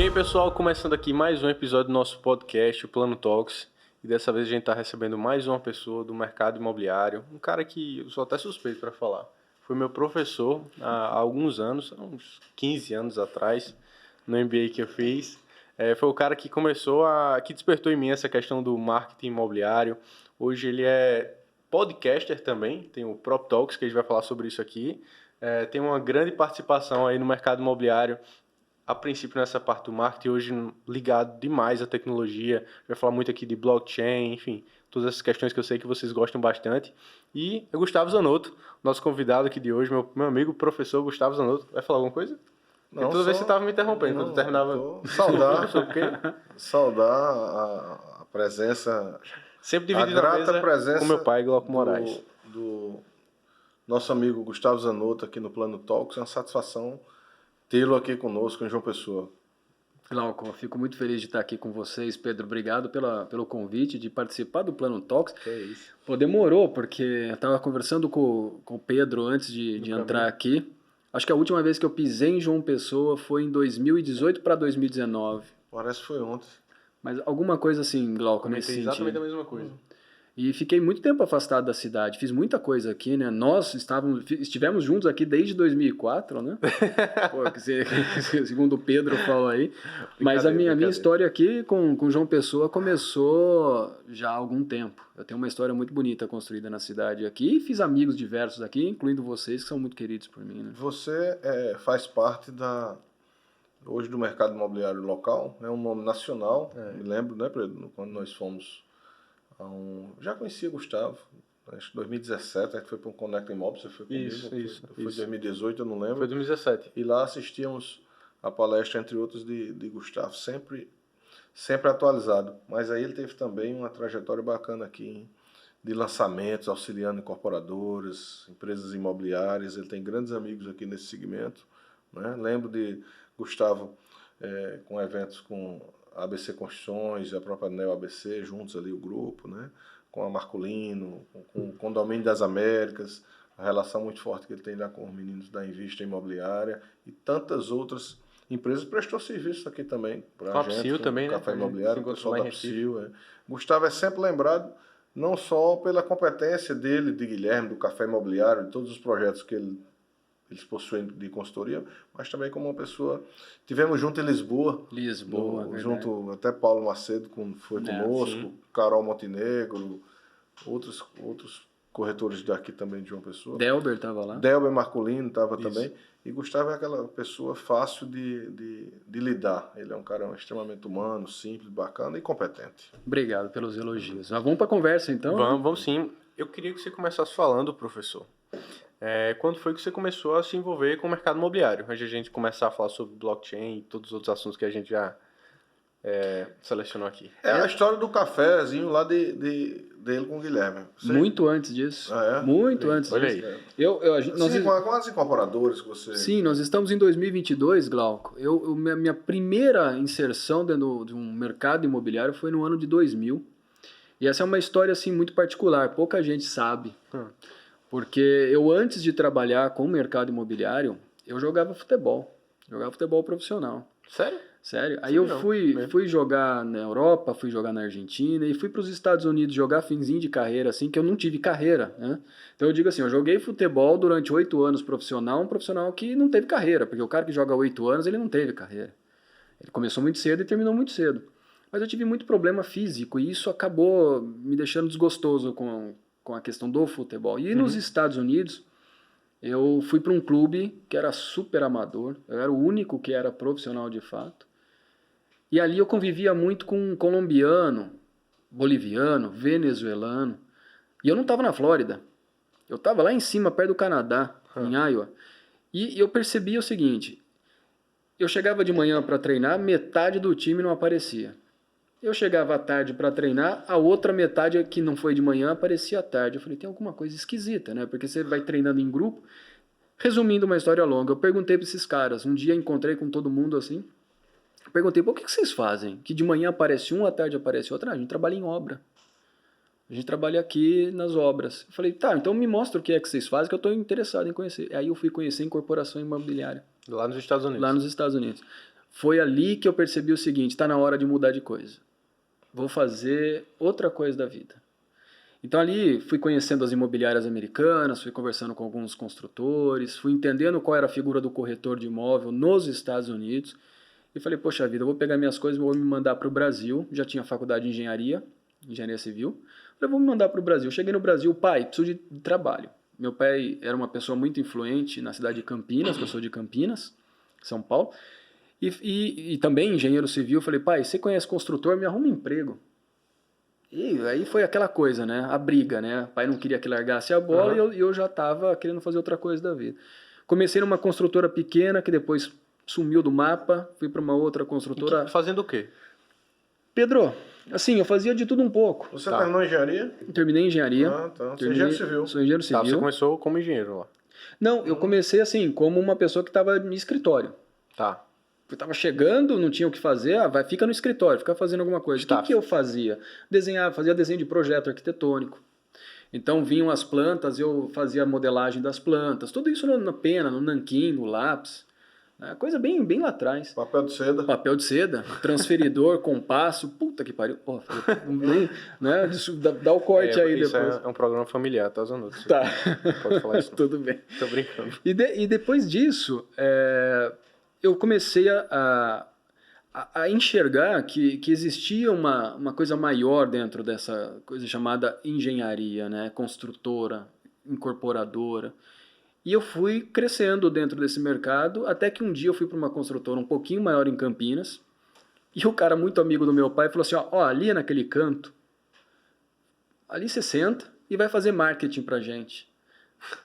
Bem, pessoal, começando aqui mais um episódio do nosso podcast, o Plano Talks. E dessa vez a gente está recebendo mais uma pessoa do mercado imobiliário, um cara que eu sou até suspeito para falar. Foi meu professor há alguns anos, uns 15 anos atrás, no MBA que eu fiz. Foi o cara que que despertou em mim essa questão do marketing imobiliário. Hoje ele é podcaster também, tem o Prop Talks, que a gente vai falar sobre isso aqui. Tem uma grande participação aí no mercado imobiliário, a princípio nessa parte do marketing, hoje ligado demais à tecnologia. Vai falar muito aqui de blockchain, enfim, todas essas questões que eu sei que vocês gostam bastante. E o Gustavo Zanotto, nosso convidado aqui de hoje, meu amigo professor Gustavo Zanotto. Vai falar alguma coisa? Não, toda vez você estava me interrompendo, quando eu terminava. Saudar a presença, sempre a dividindo a grata mesa presença com meu pai, Glauco Moraes. do nosso amigo Gustavo Zanotto aqui no Plano Talks. É uma satisfação tê-lo aqui conosco em João Pessoa. Glauco, eu fico muito feliz de estar aqui com vocês. Pedro, obrigado pelo convite de participar do Plano Talks. Que é isso. Pô, demorou, porque eu estava conversando com o Pedro antes de entrar aqui. Acho que a última vez que eu pisei em João Pessoa foi em 2018 para 2019. Parece que foi ontem. Mas alguma coisa assim, Glauco, nesse sentido. Exatamente a mesma coisa. E fiquei muito tempo afastado da cidade, fiz muita coisa aqui, né? Nós estivemos juntos aqui desde 2004, né? Pô, segundo o Pedro falou aí. Mas a minha história aqui com João Pessoa começou já há algum tempo. Eu tenho uma história muito bonita construída na cidade aqui e fiz amigos diversos aqui, incluindo vocês, que são muito queridos por mim, né? Você faz parte hoje do mercado imobiliário local, é um nome nacional. Me lembro, né, Pedro, quando nós fomos já conhecia Gustavo, acho que 2017, a gente foi para um Conecta Imóveis, você foi comigo? Isso. Foi 2018, eu não lembro. Foi 2017. E lá assistíamos a palestra, entre outros, de Gustavo, sempre atualizado. Mas aí ele teve também uma trajetória bacana aqui, de lançamentos, auxiliando incorporadoras, empresas imobiliárias. Ele tem grandes amigos aqui nesse segmento, né? Lembro de Gustavo com eventos com a ABC Construções e a própria Neo ABC, juntos ali o grupo, né? Com a Marcolino, com o Condomínio das Américas, a relação muito forte que ele tem lá com os meninos da Invista Imobiliária e tantas outras empresas. Prestou serviço aqui também para a gente. Psil também, Café né? Imobiliário, o pessoal da Psil. Gustavo é sempre lembrado não só pela competência dele, de Guilherme, do Café Imobiliário, de todos os projetos que eles possuem de consultoria, mas também como uma pessoa. Tivemos junto em Lisboa, junto até Paulo Macedo, foi conosco, sim. Carol Montenegro, outros corretores daqui também de João Pessoa. Delber estava lá. Delber Marcolino estava também. E Gustavo é aquela pessoa fácil de lidar. Ele é um cara extremamente humano, simples, bacana e competente. Obrigado pelos elogios. Mas vamos para a conversa, então? Vamos sim. Eu queria que você começasse falando, professor. Quando foi que você começou a se envolver com o mercado imobiliário? Antes de a gente começar a falar sobre blockchain e todos os outros assuntos que a gente já selecionou aqui. A história do cafezinho lá dele com o Guilherme. Muito antes disso. Muito antes Olha disso. aí. Com as incorporadoras que você... Sim, nós estamos em 2022, Glauco. Minha primeira inserção dentro de um mercado imobiliário foi no ano de 2000. E essa é uma história assim, muito particular, pouca gente sabe. Porque eu, antes de trabalhar com o mercado imobiliário, eu jogava futebol profissional. Sério? Sério. Aí eu fui jogar na Europa, fui jogar na Argentina e fui para os Estados Unidos jogar finzinho de carreira, assim, que eu não tive carreira, né? Então eu digo assim, eu joguei futebol durante 8 anos profissional, um profissional que não teve carreira, porque o cara que joga 8 anos, ele não teve carreira. Ele começou muito cedo e terminou muito cedo. Mas eu tive muito problema físico e isso acabou me deixando desgostoso com a questão do futebol. E nos Estados Unidos, eu fui para um clube que era super amador, eu era o único que era profissional de fato. E ali eu convivia muito com colombiano, boliviano, venezuelano. E eu não estava na Flórida. Eu estava lá em cima, perto do Canadá, em Iowa. E eu percebia o seguinte, eu chegava de manhã para treinar, metade do time não aparecia. Eu chegava à tarde para treinar, a outra metade que não foi de manhã aparecia à tarde. Eu falei, tem alguma coisa esquisita, né? Porque você vai treinando em grupo. Resumindo uma história longa, eu perguntei para esses caras, um dia encontrei com todo mundo assim, perguntei, o que vocês fazem? Que de manhã aparece um, à tarde aparece outro. A gente trabalha em obra. A gente trabalha aqui nas obras. Eu falei, tá, então me mostra o que é que vocês fazem, que eu estou interessado em conhecer. Aí eu fui conhecer a incorporação imobiliária. Lá nos Estados Unidos. Lá nos Estados Unidos. foi ali que eu percebi o seguinte, está na hora de mudar de coisa. Vou fazer outra coisa da vida. Então ali fui conhecendo as imobiliárias americanas, fui conversando com alguns construtores, fui entendendo qual era a figura do corretor de imóvel nos Estados Unidos e falei, poxa vida, eu vou pegar minhas coisas e vou me mandar para o Brasil. Já tinha faculdade de engenharia civil. Falei, vou me mandar para o Brasil. Cheguei no Brasil, pai, preciso de trabalho. Meu pai era uma pessoa muito influente na cidade de Campinas, que eu sou de Campinas, São Paulo, e também engenheiro civil. Falei, pai, você conhece construtor, me arruma um emprego. E aí foi aquela coisa, né? A briga, né? O pai não queria que largasse a bola e eu já estava querendo fazer outra coisa da vida. Comecei numa construtora pequena que depois sumiu do mapa, fui para uma outra construtora. Fazendo o quê? Pedro, assim, eu fazia de tudo um pouco. Você terminou engenharia? Terminei engenharia. Ah, tá. Você é engenheiro civil. Sou engenheiro civil. Tá, você começou como engenheiro lá. Não, eu comecei assim, como uma pessoa que estava no escritório. Tá. Eu estava chegando, não tinha o que fazer, fica no escritório, fica fazendo alguma coisa. O que eu fazia? Fazia desenho de projeto arquitetônico. Então vinham as plantas, eu fazia a modelagem das plantas, tudo isso na pena, no nanquim, no lápis. Coisa bem, bem lá atrás. Papel de seda. Papel de seda, transferidor, compasso, puta que pariu. Pô, né? Dá o corte aí isso depois. É um programa familiar, tá, Zanotto? Tá. Pode falar isso não. Tudo bem. Tô brincando. E depois disso, eu comecei a enxergar que existia uma coisa maior dentro dessa coisa chamada engenharia, né? Construtora, incorporadora. E eu fui crescendo dentro desse mercado, até que um dia eu fui para uma construtora um pouquinho maior em Campinas, e o cara muito amigo do meu pai falou assim, ó, ali naquele canto, ali você senta e vai fazer marketing pra gente.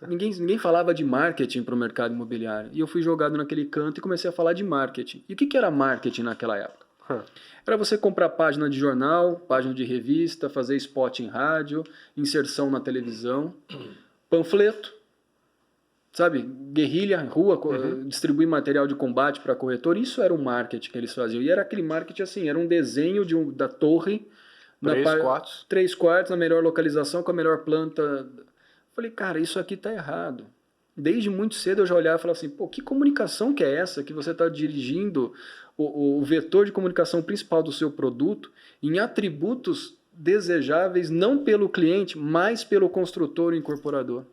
Ninguém falava de marketing para o mercado imobiliário. E eu fui jogado naquele canto e comecei a falar de marketing. E o que era marketing naquela época? Era você comprar página de jornal, página de revista, fazer spot em rádio, inserção na televisão, panfleto, sabe, guerrilha, rua, distribuir material de combate para corretor. Isso era o marketing que eles faziam. E era aquele marketing assim, era um desenho da torre. 3 quartos, na melhor localização, com a melhor planta. Falei, cara, isso aqui tá errado. Desde muito cedo eu já olhava e falava assim, pô, que comunicação que é essa que você está dirigindo o vetor de comunicação principal do seu produto em atributos desejáveis não pelo cliente, mas pelo construtor e incorporador.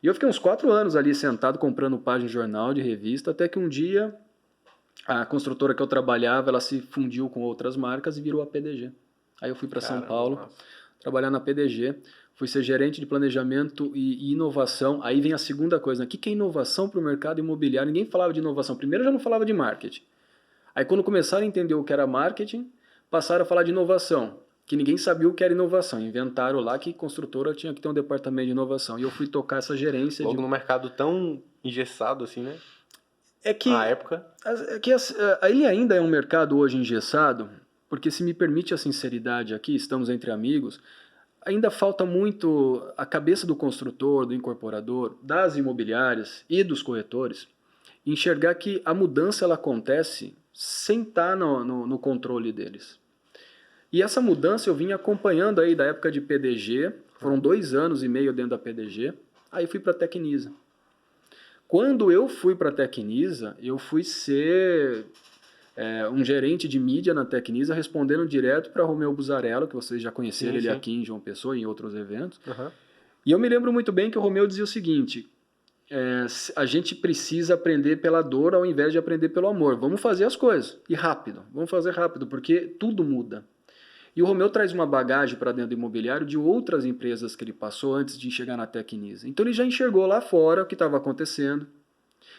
E eu fiquei uns 4 anos ali sentado comprando página de jornal, de revista, até que um dia a construtora que eu trabalhava, ela se fundiu com outras marcas e virou a PDG. Aí eu fui para São Paulo, trabalhar na PDG, fui ser gerente de planejamento e inovação. Aí vem a segunda coisa, né? O que é inovação para o mercado imobiliário? Ninguém falava de inovação. Primeiro eu já não falava de marketing. Aí quando começaram a entender o que era marketing, passaram a falar de inovação, que ninguém sabia o que era inovação. Inventaram lá que construtora tinha que ter um departamento de inovação. E eu fui tocar essa gerência. Logo no mercado tão engessado assim, né? É que, na época. Ele ainda é um mercado hoje engessado, porque se me permite a sinceridade aqui, estamos entre amigos, ainda falta muito a cabeça do construtor, do incorporador, das imobiliárias e dos corretores, enxergar que a mudança ela acontece sem estar no controle deles. E essa mudança eu vim acompanhando aí da época de PDG, foram 2 anos e meio dentro da PDG, aí fui para a Tecnisa. Quando eu fui para a Tecnisa, eu fui ser um gerente de mídia na Tecnisa, respondendo direto para Romeu Buzarello, que vocês já conheceram ele aqui em João Pessoa e em outros eventos. E eu me lembro muito bem que o Romeu dizia o seguinte, a gente precisa aprender pela dor ao invés de aprender pelo amor. Vamos fazer as coisas, e rápido, vamos fazer rápido, porque tudo muda. E o Romeu traz uma bagagem para dentro do imobiliário de outras empresas que ele passou antes de chegar na Tecnisa. Então ele já enxergou lá fora o que estava acontecendo,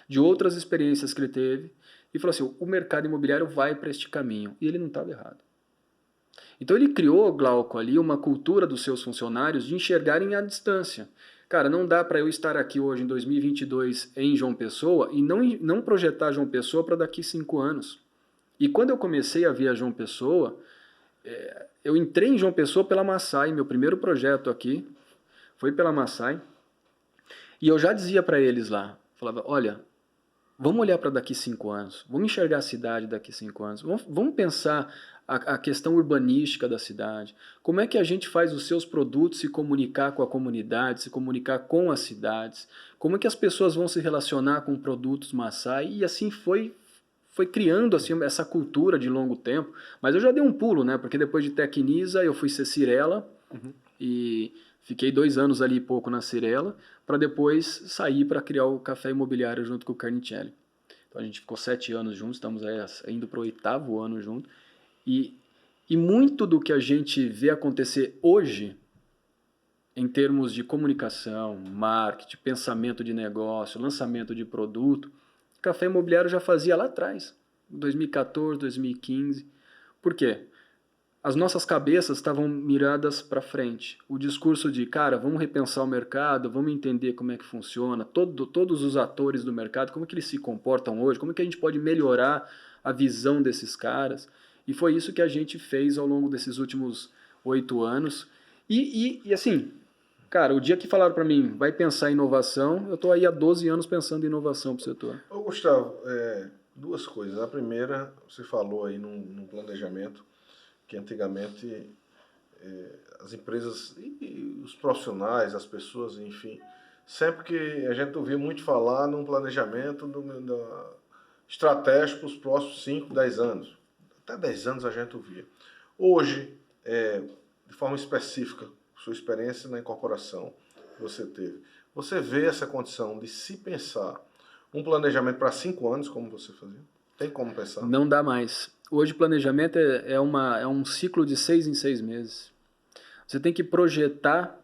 de outras experiências que ele teve, e falou assim, o mercado imobiliário vai para este caminho. E ele não estava errado. Então ele criou, Glauco, ali uma cultura dos seus funcionários de enxergarem à distância. Cara, não dá para eu estar aqui hoje em 2022 em João Pessoa e não projetar João Pessoa para daqui 5 anos. E quando eu comecei a vir a João Pessoa, eu entrei em João Pessoa pela Massai, meu primeiro projeto aqui foi pela Massai, e eu já dizia para eles lá, falava, olha, vamos olhar para daqui 5 anos, vamos enxergar a cidade daqui 5 anos, vamos pensar a questão urbanística da cidade, como é que a gente faz os seus produtos se comunicar com a comunidade, se comunicar com as cidades, como é que as pessoas vão se relacionar com produtos Massai, e assim foi foi criando assim, essa cultura de longo tempo. Mas eu já dei um pulo, né? Porque depois de Tecnisa eu fui ser Cirela e fiquei 2 anos ali e pouco na Cirela, para depois sair para criar o Café Imobiliário junto com o Carnicelli. Então a gente ficou 7 anos juntos, estamos aí indo para o 8º ano junto. E muito do que a gente vê acontecer hoje, em termos de comunicação, marketing, pensamento de negócio, lançamento de produto, o Café Imobiliário já fazia lá atrás, 2014, 2015. Por quê? As nossas cabeças estavam miradas para frente. O discurso de, cara, vamos repensar o mercado, vamos entender como é que funciona, todos os atores do mercado, como é que eles se comportam hoje, como é que a gente pode melhorar a visão desses caras. E foi isso que a gente fez ao longo desses últimos 8 anos. E assim, cara, o dia que falaram para mim, vai pensar em inovação, eu estou aí há 12 anos pensando em inovação para o setor. Ô Gustavo, 2 coisas. A primeira, você falou aí num planejamento, que antigamente as empresas e os profissionais, as pessoas, enfim, sempre que a gente ouvia muito falar num planejamento estratégico para os próximos 5, 10 anos. Até 10 anos a gente ouvia. Hoje, de forma específica, sua experiência na incorporação que você teve, você vê essa condição de se pensar um planejamento para 5 anos, como você fazia? Tem como pensar? Não dá mais. Hoje o planejamento é um ciclo de 6 em 6 meses. Você tem que projetar,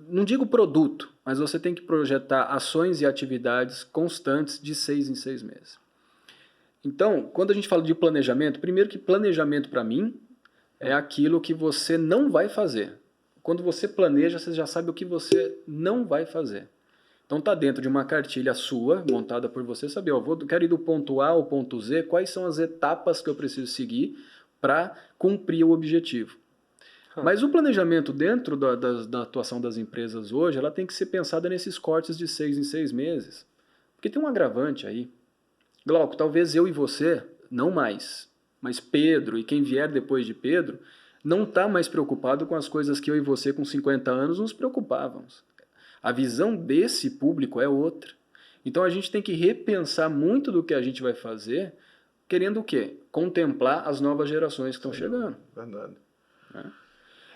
não digo produto, mas você tem que projetar ações e atividades constantes de 6 em 6 meses. Então, quando a gente fala de planejamento, primeiro que planejamento para mim é aquilo que você não vai fazer. Quando você planeja, você já sabe o que você não vai fazer. Então está dentro de uma cartilha sua, montada por você, saber, quero ir do ponto A ao ponto Z, quais são as etapas que eu preciso seguir para cumprir o objetivo. Mas o planejamento dentro da atuação das empresas hoje, ela tem que ser pensada nesses cortes de 6 em 6 meses. Porque tem um agravante aí. Glauco, talvez eu e você, não mais, mas Pedro e quem vier depois de Pedro, não está mais preocupado com as coisas que eu e você com 50 anos nos preocupávamos. A visão desse público é outra. Então a gente tem que repensar muito do que a gente vai fazer, querendo o quê? Contemplar as novas gerações que estão chegando. Verdade.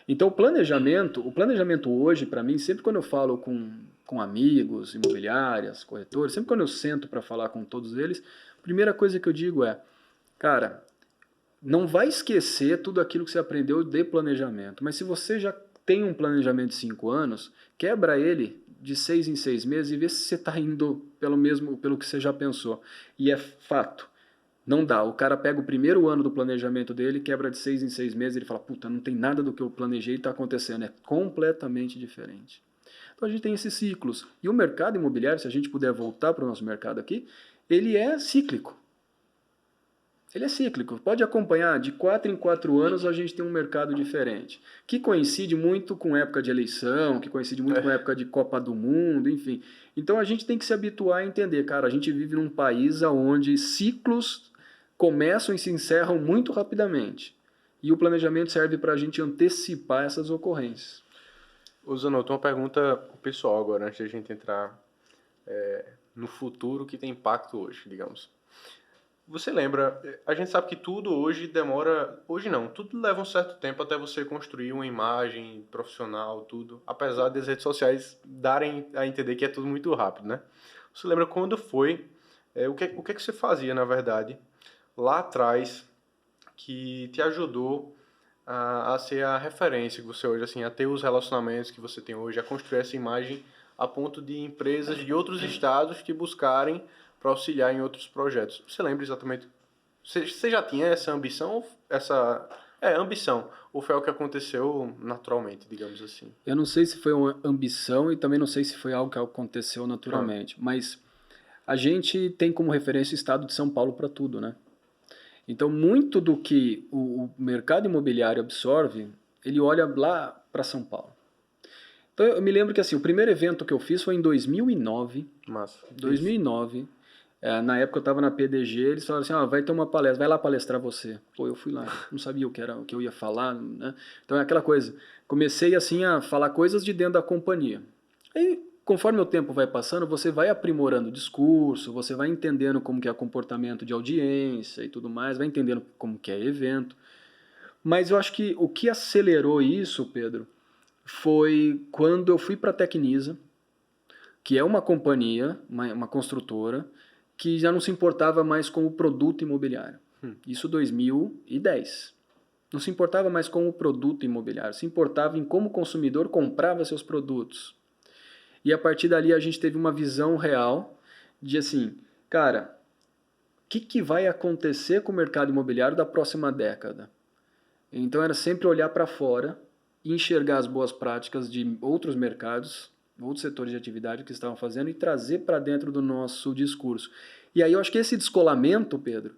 Então o planejamento hoje, para mim, sempre quando eu falo com amigos, imobiliárias, corretores, sempre quando eu sento para falar com todos eles, a primeira coisa que eu digo é, cara, não vai esquecer tudo aquilo que você aprendeu de planejamento, mas se você já tem um planejamento de 5 anos, quebra ele de 6 em 6 meses e vê se você está indo pelo que você já pensou. E é fato, não dá. O cara pega o primeiro ano do planejamento dele, quebra de 6 em 6 meses, ele fala, puta, não tem nada do que eu planejei e está acontecendo. É completamente diferente. Então a gente tem esses ciclos. E o mercado imobiliário, se a gente puder voltar para o nosso mercado aqui, ele é cíclico. Ele é cíclico. Pode acompanhar, de 4 em 4 anos a gente tem um mercado diferente, que coincide muito com época de eleição, que coincide muito com época de Copa do Mundo, enfim. Então a gente tem que se habituar a entender, cara, a gente vive num país onde ciclos começam e se encerram muito rapidamente. E o planejamento serve para a gente antecipar essas ocorrências. Ô Zanotto, uma pergunta pessoal agora, antes de a gente entrar no futuro que tem impacto hoje, digamos. Você lembra, a gente sabe que tudo hoje demora, hoje não, tudo leva um certo tempo até você construir uma imagem profissional, tudo, apesar das redes sociais darem a entender que é tudo muito rápido, né? Você lembra quando foi, o que você fazia, na verdade, lá atrás, que te ajudou a ser a referência que você hoje, assim, a ter os relacionamentos que você tem hoje, a construir essa imagem a ponto de empresas de outros estados te buscarem para auxiliar em outros projetos. Você lembra exatamente? Você já tinha essa ambição? Ambição. Ou foi algo que aconteceu naturalmente, digamos assim? Eu não sei se foi uma ambição e também não sei se foi algo que aconteceu naturalmente. Mas a gente tem como referência o estado de São Paulo para tudo, né? Então, muito do que o mercado imobiliário absorve, ele olha lá para São Paulo. Então, eu me lembro que assim, o primeiro evento que eu fiz foi em 2009. Massa. 2009. Na época eu estava na PDG, eles falaram assim, vai ter uma palestra, vai lá palestrar você. Pô, eu fui lá, não sabia o que eu ia falar, né? Então é aquela coisa, comecei assim a falar coisas de dentro da companhia. Aí conforme o tempo vai passando, você vai aprimorando o discurso, você vai entendendo como que é o comportamento de audiência e tudo mais, vai entendendo como que é evento. Mas eu acho que o que acelerou isso, Pedro, foi quando eu fui para a Tecnisa, que é uma companhia, uma construtora, que já não se importava mais com o produto imobiliário. Isso 2010. Não se importava mais com o produto imobiliário, se importava em como o consumidor comprava seus produtos. E a partir dali a gente teve uma visão real de assim, cara, o que vai acontecer com o mercado imobiliário da próxima década? Então era sempre olhar para fora e enxergar as boas práticas de outros mercados, outros setores de atividade que estavam fazendo e trazer para dentro do nosso discurso. E aí eu acho que esse descolamento, Pedro,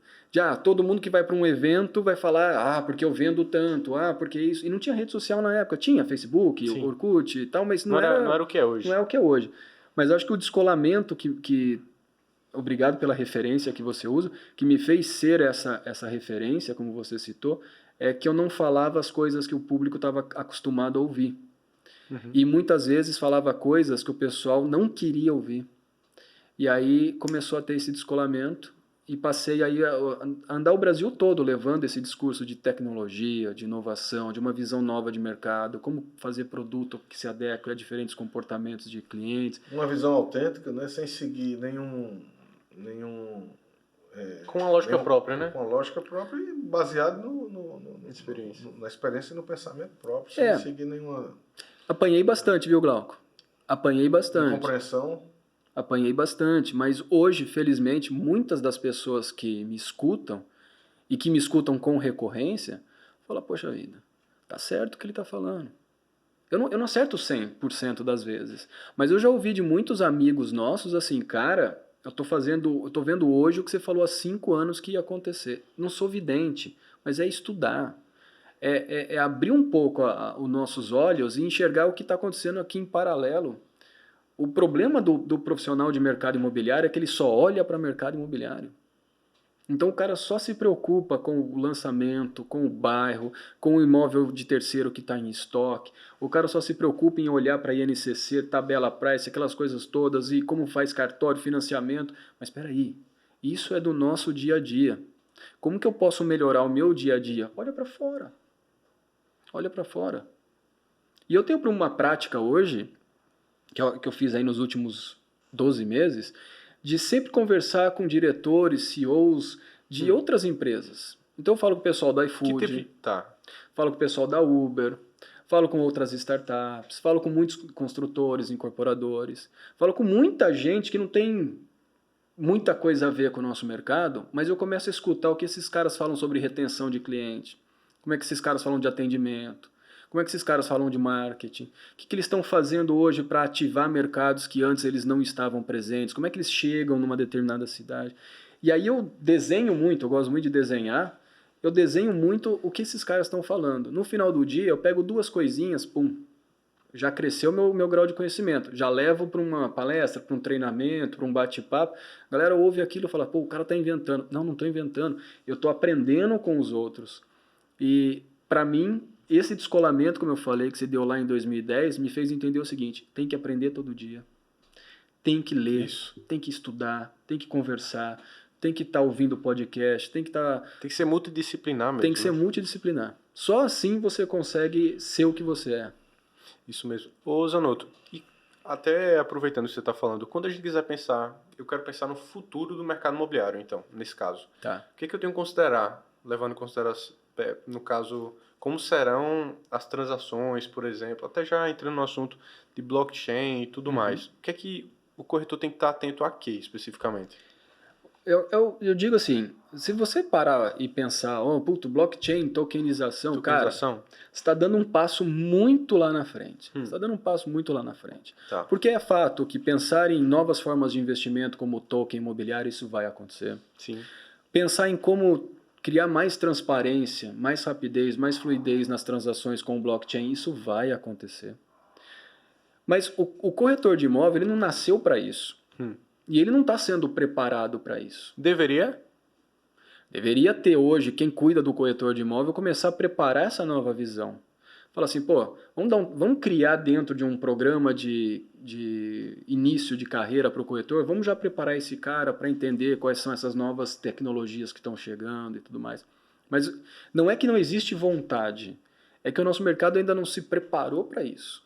todo mundo que vai para um evento vai falar, porque eu vendo tanto, porque isso. E não tinha rede social na época. Tinha Facebook, Sim. Orkut e tal, mas não era o que é hoje. Não é o que é hoje. Mas eu acho que o descolamento obrigado pela referência que você usa, que me fez ser essa referência, como você citou, é que eu não falava as coisas que o público estava acostumado a ouvir. E muitas vezes falava coisas que o pessoal não queria ouvir. E aí começou a ter esse descolamento e passei aí a andar o Brasil todo levando esse discurso de tecnologia, de inovação, de uma visão nova de mercado, como fazer produto que se adeque a diferentes comportamentos de clientes. Uma visão autêntica, né, sem seguir nenhum com uma lógica própria, né? Com uma lógica própria e baseado na experiência e no pensamento próprio, sem seguir nenhuma... Apanhei bastante, viu, Glauco? Apanhei bastante. Compreensão. Apanhei bastante, mas hoje, felizmente, muitas das pessoas que me escutam e que me escutam com recorrência, falam, poxa vida, tá certo o que ele tá falando. Eu não acerto 100% das vezes, mas eu já ouvi de muitos amigos nossos assim, cara, eu tô vendo hoje o que você falou há 5 anos que ia acontecer. Não sou vidente, mas é estudar. É abrir um pouco os nossos olhos e enxergar o que está acontecendo aqui em paralelo. O problema do profissional de mercado imobiliário é que ele só olha para o mercado imobiliário. Então o cara só se preocupa com o lançamento, com o bairro, com o imóvel de terceiro que está em estoque. O cara só se preocupa em olhar para INCC, tabela price, aquelas coisas todas e como faz cartório, financiamento. Mas espera aí, isso é do nosso dia a dia. Como que eu posso melhorar o meu dia a dia? Olha para fora. Olha para fora. E eu tenho uma prática hoje, que eu fiz aí nos últimos 12 meses, de sempre conversar com diretores, CEOs de outras empresas. Então eu falo com o pessoal da iFood, falo com o pessoal da Uber, falo com outras startups, falo com muitos construtores, incorporadores, falo com muita gente que não tem muita coisa a ver com o nosso mercado, mas eu começo a escutar o que esses caras falam sobre retenção de cliente, como é que esses caras falam de atendimento, como é que esses caras falam de marketing? O que eles estão fazendo hoje para ativar mercados que antes eles não estavam presentes? Como é que eles chegam numa determinada cidade? E aí eu desenho muito, eu gosto muito de desenhar, eu desenho muito o que esses caras estão falando. No final do dia eu pego 2 coisinhas, já cresceu meu grau de conhecimento. Já levo para uma palestra, para um treinamento, para um bate-papo. A galera ouve aquilo e fala, o cara está inventando. Não estou inventando, eu estou aprendendo com os outros. E para mim, esse descolamento, como eu falei, que você deu lá em 2010, me fez entender o seguinte, tem que aprender todo dia, tem que ler, tem que estudar, tem que conversar, tem que estar ouvindo podcast, tem que estar... Tem que ser multidisciplinar mesmo. Tem que ser multidisciplinar. Só assim você consegue ser o que você é. Isso mesmo. Ô Zanotto, e até aproveitando o que você está falando, quando a gente quiser pensar, eu quero pensar no futuro do mercado imobiliário, então, nesse caso. Tá. O que eu tenho que considerar, levando em consideração, no caso... Como serão as transações, por exemplo, até já entrando no assunto de blockchain e tudo mais. O que é que o corretor tem que estar atento a quê, especificamente? Eu digo assim, se você parar e pensar, blockchain, tokenização, cara, você está dando um passo muito lá na frente. Você está dando um passo muito lá na frente. Tá. Porque é fato que pensar em novas formas de investimento como o token imobiliário, isso vai acontecer. Sim. Pensar em como criar mais transparência, mais rapidez, mais fluidez nas transações com o blockchain, isso vai acontecer. Mas o corretor de imóvel ele não nasceu para isso. E ele não está sendo preparado para isso. Deveria? Deveria ter hoje, quem cuida do corretor de imóvel, começar a preparar essa nova visão. Fala assim, pô, vamos criar dentro de um programa de início de carreira para o corretor, vamos já preparar esse cara para entender quais são essas novas tecnologias que estão chegando e tudo mais. Mas não é que não existe vontade, é que o nosso mercado ainda não se preparou para isso.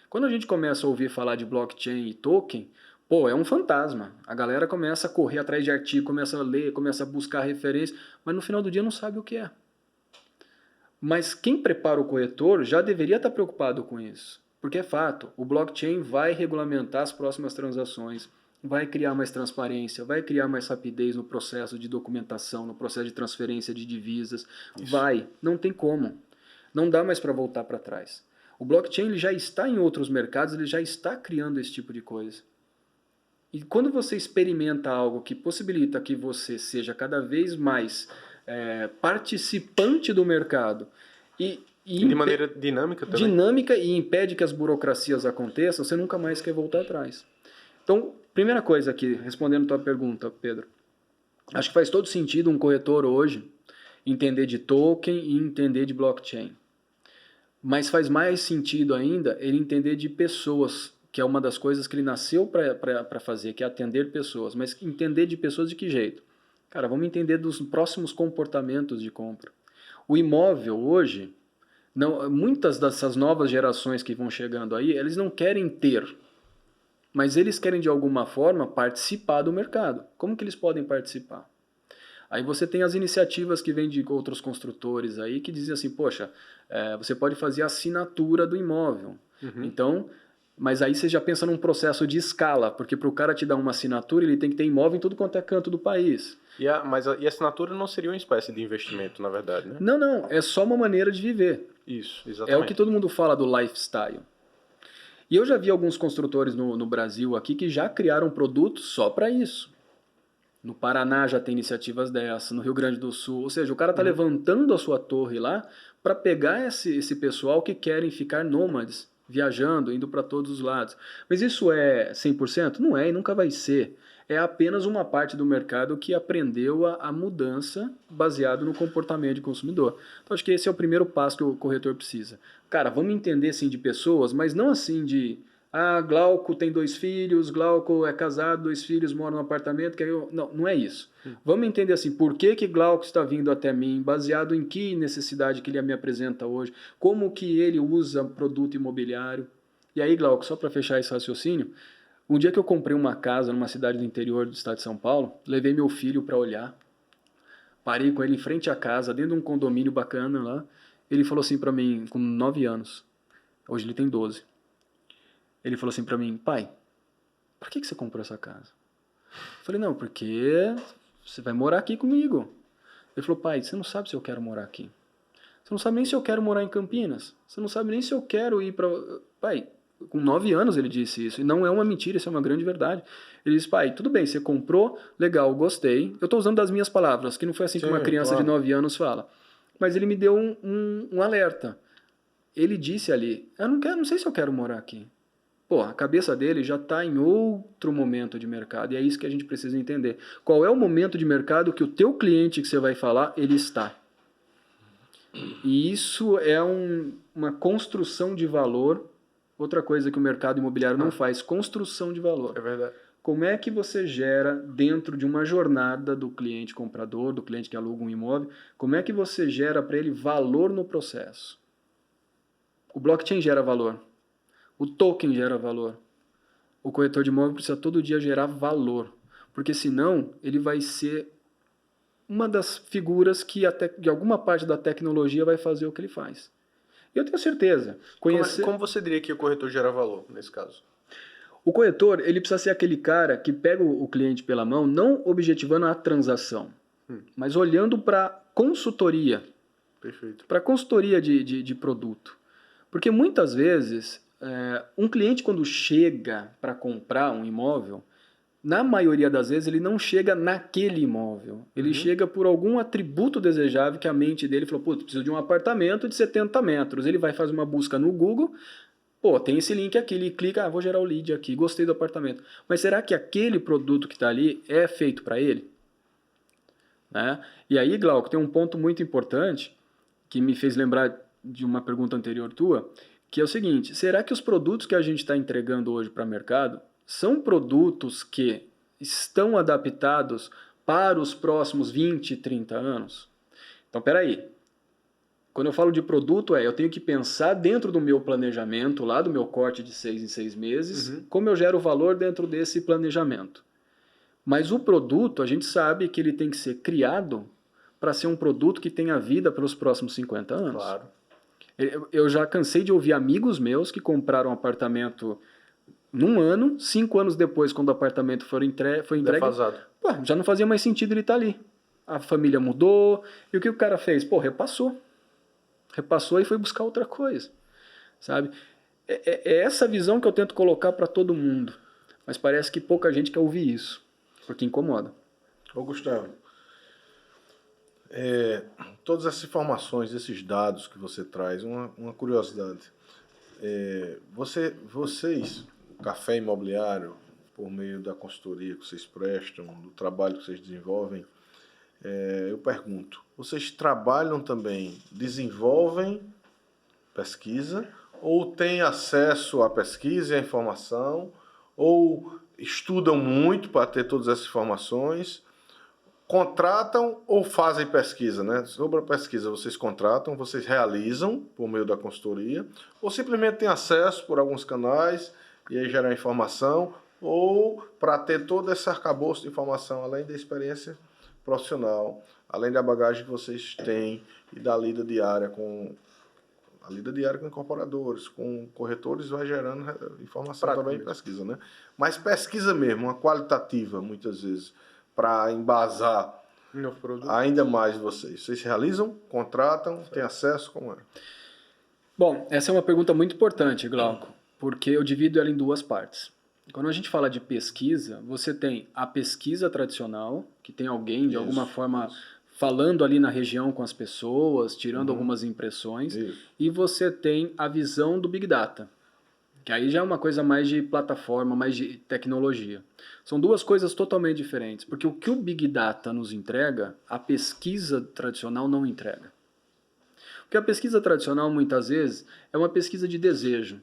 Quando a gente começa a ouvir falar de blockchain e token, pô, é um fantasma. A galera começa a correr atrás de artigo, começa a ler, começa a buscar referência, mas no final do dia não sabe o que é. Mas quem prepara o corretor já deveria estar preocupado com isso. Porque é fato, o blockchain vai regulamentar as próximas transações, vai criar mais transparência, vai criar mais rapidez no processo de documentação, no processo de transferência de divisas. Isso. Vai, não tem como. Não dá mais para voltar para trás. O blockchain ele já está em outros mercados, ele já está criando esse tipo de coisa. E quando você experimenta algo que possibilita que você seja cada vez mais participante do mercado e de maneira dinâmica também. Dinâmica e impede que as burocracias aconteçam, você nunca mais quer voltar atrás. Então, primeira coisa aqui, respondendo a tua pergunta, Pedro, acho que faz todo sentido um corretor hoje entender de token e entender de blockchain. Mas faz mais sentido ainda ele entender de pessoas, que é uma das coisas que ele nasceu para fazer, que é atender pessoas. Mas entender de pessoas de que jeito? Cara, vamos entender dos próximos comportamentos de compra. O imóvel hoje, muitas dessas novas gerações que vão chegando aí, eles não querem ter, mas eles querem de alguma forma participar do mercado. Como que eles podem participar? Aí você tem as iniciativas que vêm de outros construtores aí que dizem assim, poxa, você pode fazer a assinatura do imóvel. Uhum. Então, mas aí você já pensa num processo de escala, porque para o cara te dar uma assinatura, ele tem que ter imóvel em tudo quanto é canto do país. Mas a assinatura não seria uma espécie de investimento, na verdade, né? Não, é só uma maneira de viver. Isso, exatamente. É o que todo mundo fala do lifestyle. E eu já vi alguns construtores no Brasil aqui que já criaram produtos só para isso. No Paraná já tem iniciativas dessas, no Rio Grande do Sul. Ou seja, o cara está levantando a sua torre lá para pegar esse pessoal que querem ficar nômades, viajando, indo para todos os lados. Mas isso é 100%? Não é e nunca vai ser. É apenas uma parte do mercado que aprendeu a mudança baseado no comportamento do consumidor. Então, acho que esse é o primeiro passo que o corretor precisa. Cara, vamos entender assim de pessoas, mas não assim de... Glauco tem 2 filhos, Glauco é casado, 2 filhos, mora num apartamento. Não é isso. Vamos entender assim, por que Glauco está vindo até mim, baseado em que necessidade que ele me apresenta hoje, como que ele usa produto imobiliário. E aí, Glauco, só para fechar esse raciocínio, um dia que eu comprei uma casa numa cidade do interior do estado de São Paulo, levei meu filho para olhar, parei com ele em frente à casa, dentro de um condomínio bacana lá, ele falou assim para mim, com 9 anos, hoje ele tem 12, ele falou assim para mim, pai, por que você comprou essa casa? Eu falei, não, porque você vai morar aqui comigo. Ele falou, pai, você não sabe se eu quero morar aqui. Você não sabe nem se eu quero morar em Campinas. Você não sabe nem se eu quero ir para... Pai, com 9 anos ele disse isso. E não é uma mentira, isso é uma grande verdade. Ele disse, pai, tudo bem, você comprou, legal, gostei. Eu estou usando das minhas palavras, que não foi assim que uma criança de 9 anos fala. Mas ele me deu um alerta. Ele disse ali, eu não sei se eu quero morar aqui. Pô, a cabeça dele já está em outro momento de mercado. E é isso que a gente precisa entender. Qual é o momento de mercado que o teu cliente que você vai falar, ele está? E isso é uma construção de valor. Outra coisa que o mercado imobiliário não faz, construção de valor. É verdade. Como é que você gera dentro de uma jornada do cliente comprador, do cliente que aluga um imóvel, como é que você gera para ele valor no processo? O blockchain gera valor. O token gera valor. O corretor de imóvel precisa todo dia gerar valor. Porque senão ele vai ser uma das figuras que até de alguma parte da tecnologia vai fazer o que ele faz. Eu tenho certeza. Como você diria que o corretor gera valor nesse caso? O corretor ele precisa ser aquele cara que pega o cliente pela mão, não objetivando a transação, mas olhando para consultoria. Perfeito. Para consultoria de produto. Porque muitas vezes, um cliente quando chega para comprar um imóvel, na maioria das vezes ele não chega naquele imóvel. Ele chega por algum atributo desejável que a mente dele falou, putz, preciso de um apartamento de 70 metros. Ele vai fazer uma busca no Google, pô, tem esse link aqui, ele clica, vou gerar o lead aqui, gostei do apartamento. Mas será que aquele produto que está ali é feito para ele? Né? E aí, Glauco, tem um ponto muito importante que me fez lembrar de uma pergunta anterior tua, que é o seguinte, será que os produtos que a gente está entregando hoje para o mercado são produtos que estão adaptados para os próximos 20, 30 anos? Então, peraí. Quando eu falo de produto, eu tenho que pensar dentro do meu planejamento, lá do meu corte de 6 em 6 meses, como eu gero valor dentro desse planejamento. Mas o produto, a gente sabe que ele tem que ser criado para ser um produto que tenha vida pelos próximos 50 anos. Claro. Eu já cansei de ouvir amigos meus que compraram um apartamento num ano, 5 anos depois, quando o apartamento foi entregue, Defasado. já não fazia mais sentido ele estar ali. A família mudou, e o que o cara fez? Repassou. Repassou e foi buscar outra coisa, sabe? É essa visão que eu tento colocar para todo mundo, mas parece que pouca gente quer ouvir isso, porque incomoda. Ô Gustavo, todas essas informações, esses dados que você traz, uma curiosidade. Vocês, o Café Imobiliário, por meio da consultoria que vocês prestam, do trabalho que vocês desenvolvem, eu pergunto, vocês trabalham também, desenvolvem pesquisa, ou têm acesso à pesquisa e à informação, ou estudam muito para ter todas essas informações, contratam ou fazem pesquisa, né? Sobre a pesquisa, vocês contratam, vocês realizam por meio da consultoria, ou simplesmente têm acesso por alguns canais e aí geram informação, ou para ter todo esse arcabouço de informação, além da experiência profissional, além da bagagem que vocês têm e da lida diária com incorporadores, com corretores, vai gerando informação também em pesquisa, né? Mas pesquisa mesmo, uma qualitativa, muitas vezes, para embasar ainda mais vocês. Vocês realizam, contratam, têm acesso, como é? Bom, essa é uma pergunta muito importante, Glauco, porque eu divido ela em duas partes. Quando a gente fala de pesquisa, você tem a pesquisa tradicional, que tem alguém de alguma forma falando ali na região com as pessoas, tirando algumas impressões, e você tem a visão do Big Data, que aí já é uma coisa mais de plataforma, mais de tecnologia. São duas coisas totalmente diferentes, porque o que o Big Data nos entrega, a pesquisa tradicional não entrega. Porque a pesquisa tradicional, muitas vezes, é uma pesquisa de desejo.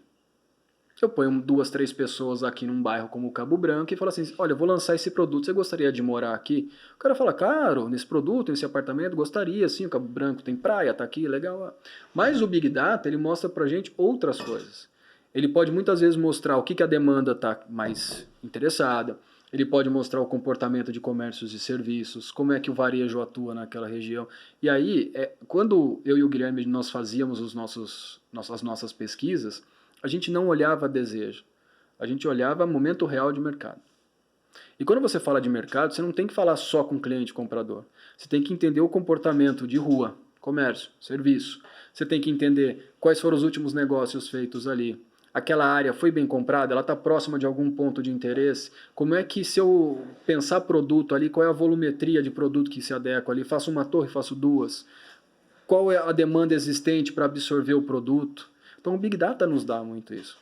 Eu ponho 2, 3 pessoas aqui num bairro como o Cabo Branco e falo assim, olha, eu vou lançar esse produto, você gostaria de morar aqui? O cara fala, claro, nesse produto, nesse apartamento, gostaria, sim, o Cabo Branco tem praia, tá aqui, legal. Mas o Big Data, ele mostra pra gente outras coisas. Ele pode muitas vezes mostrar o que a demanda está mais interessada, ele pode mostrar o comportamento de comércios e serviços, como é que o varejo atua naquela região. E aí, quando eu e o Guilherme nós fazíamos as nossas pesquisas, a gente não olhava desejo, a gente olhava momento real de mercado. E quando você fala de mercado, você não tem que falar só com cliente e comprador. Você tem que entender o comportamento de rua, comércio, serviço. Você tem que entender quais foram os últimos negócios feitos ali. Aquela área foi bem comprada, ela está próxima de algum ponto de interesse. Como é que, se eu pensar produto ali, qual é a volumetria de produto que se adequa ali? Faço uma torre, faço 2. Qual é a demanda existente para absorver o produto? Então o Big Data nos dá muito isso.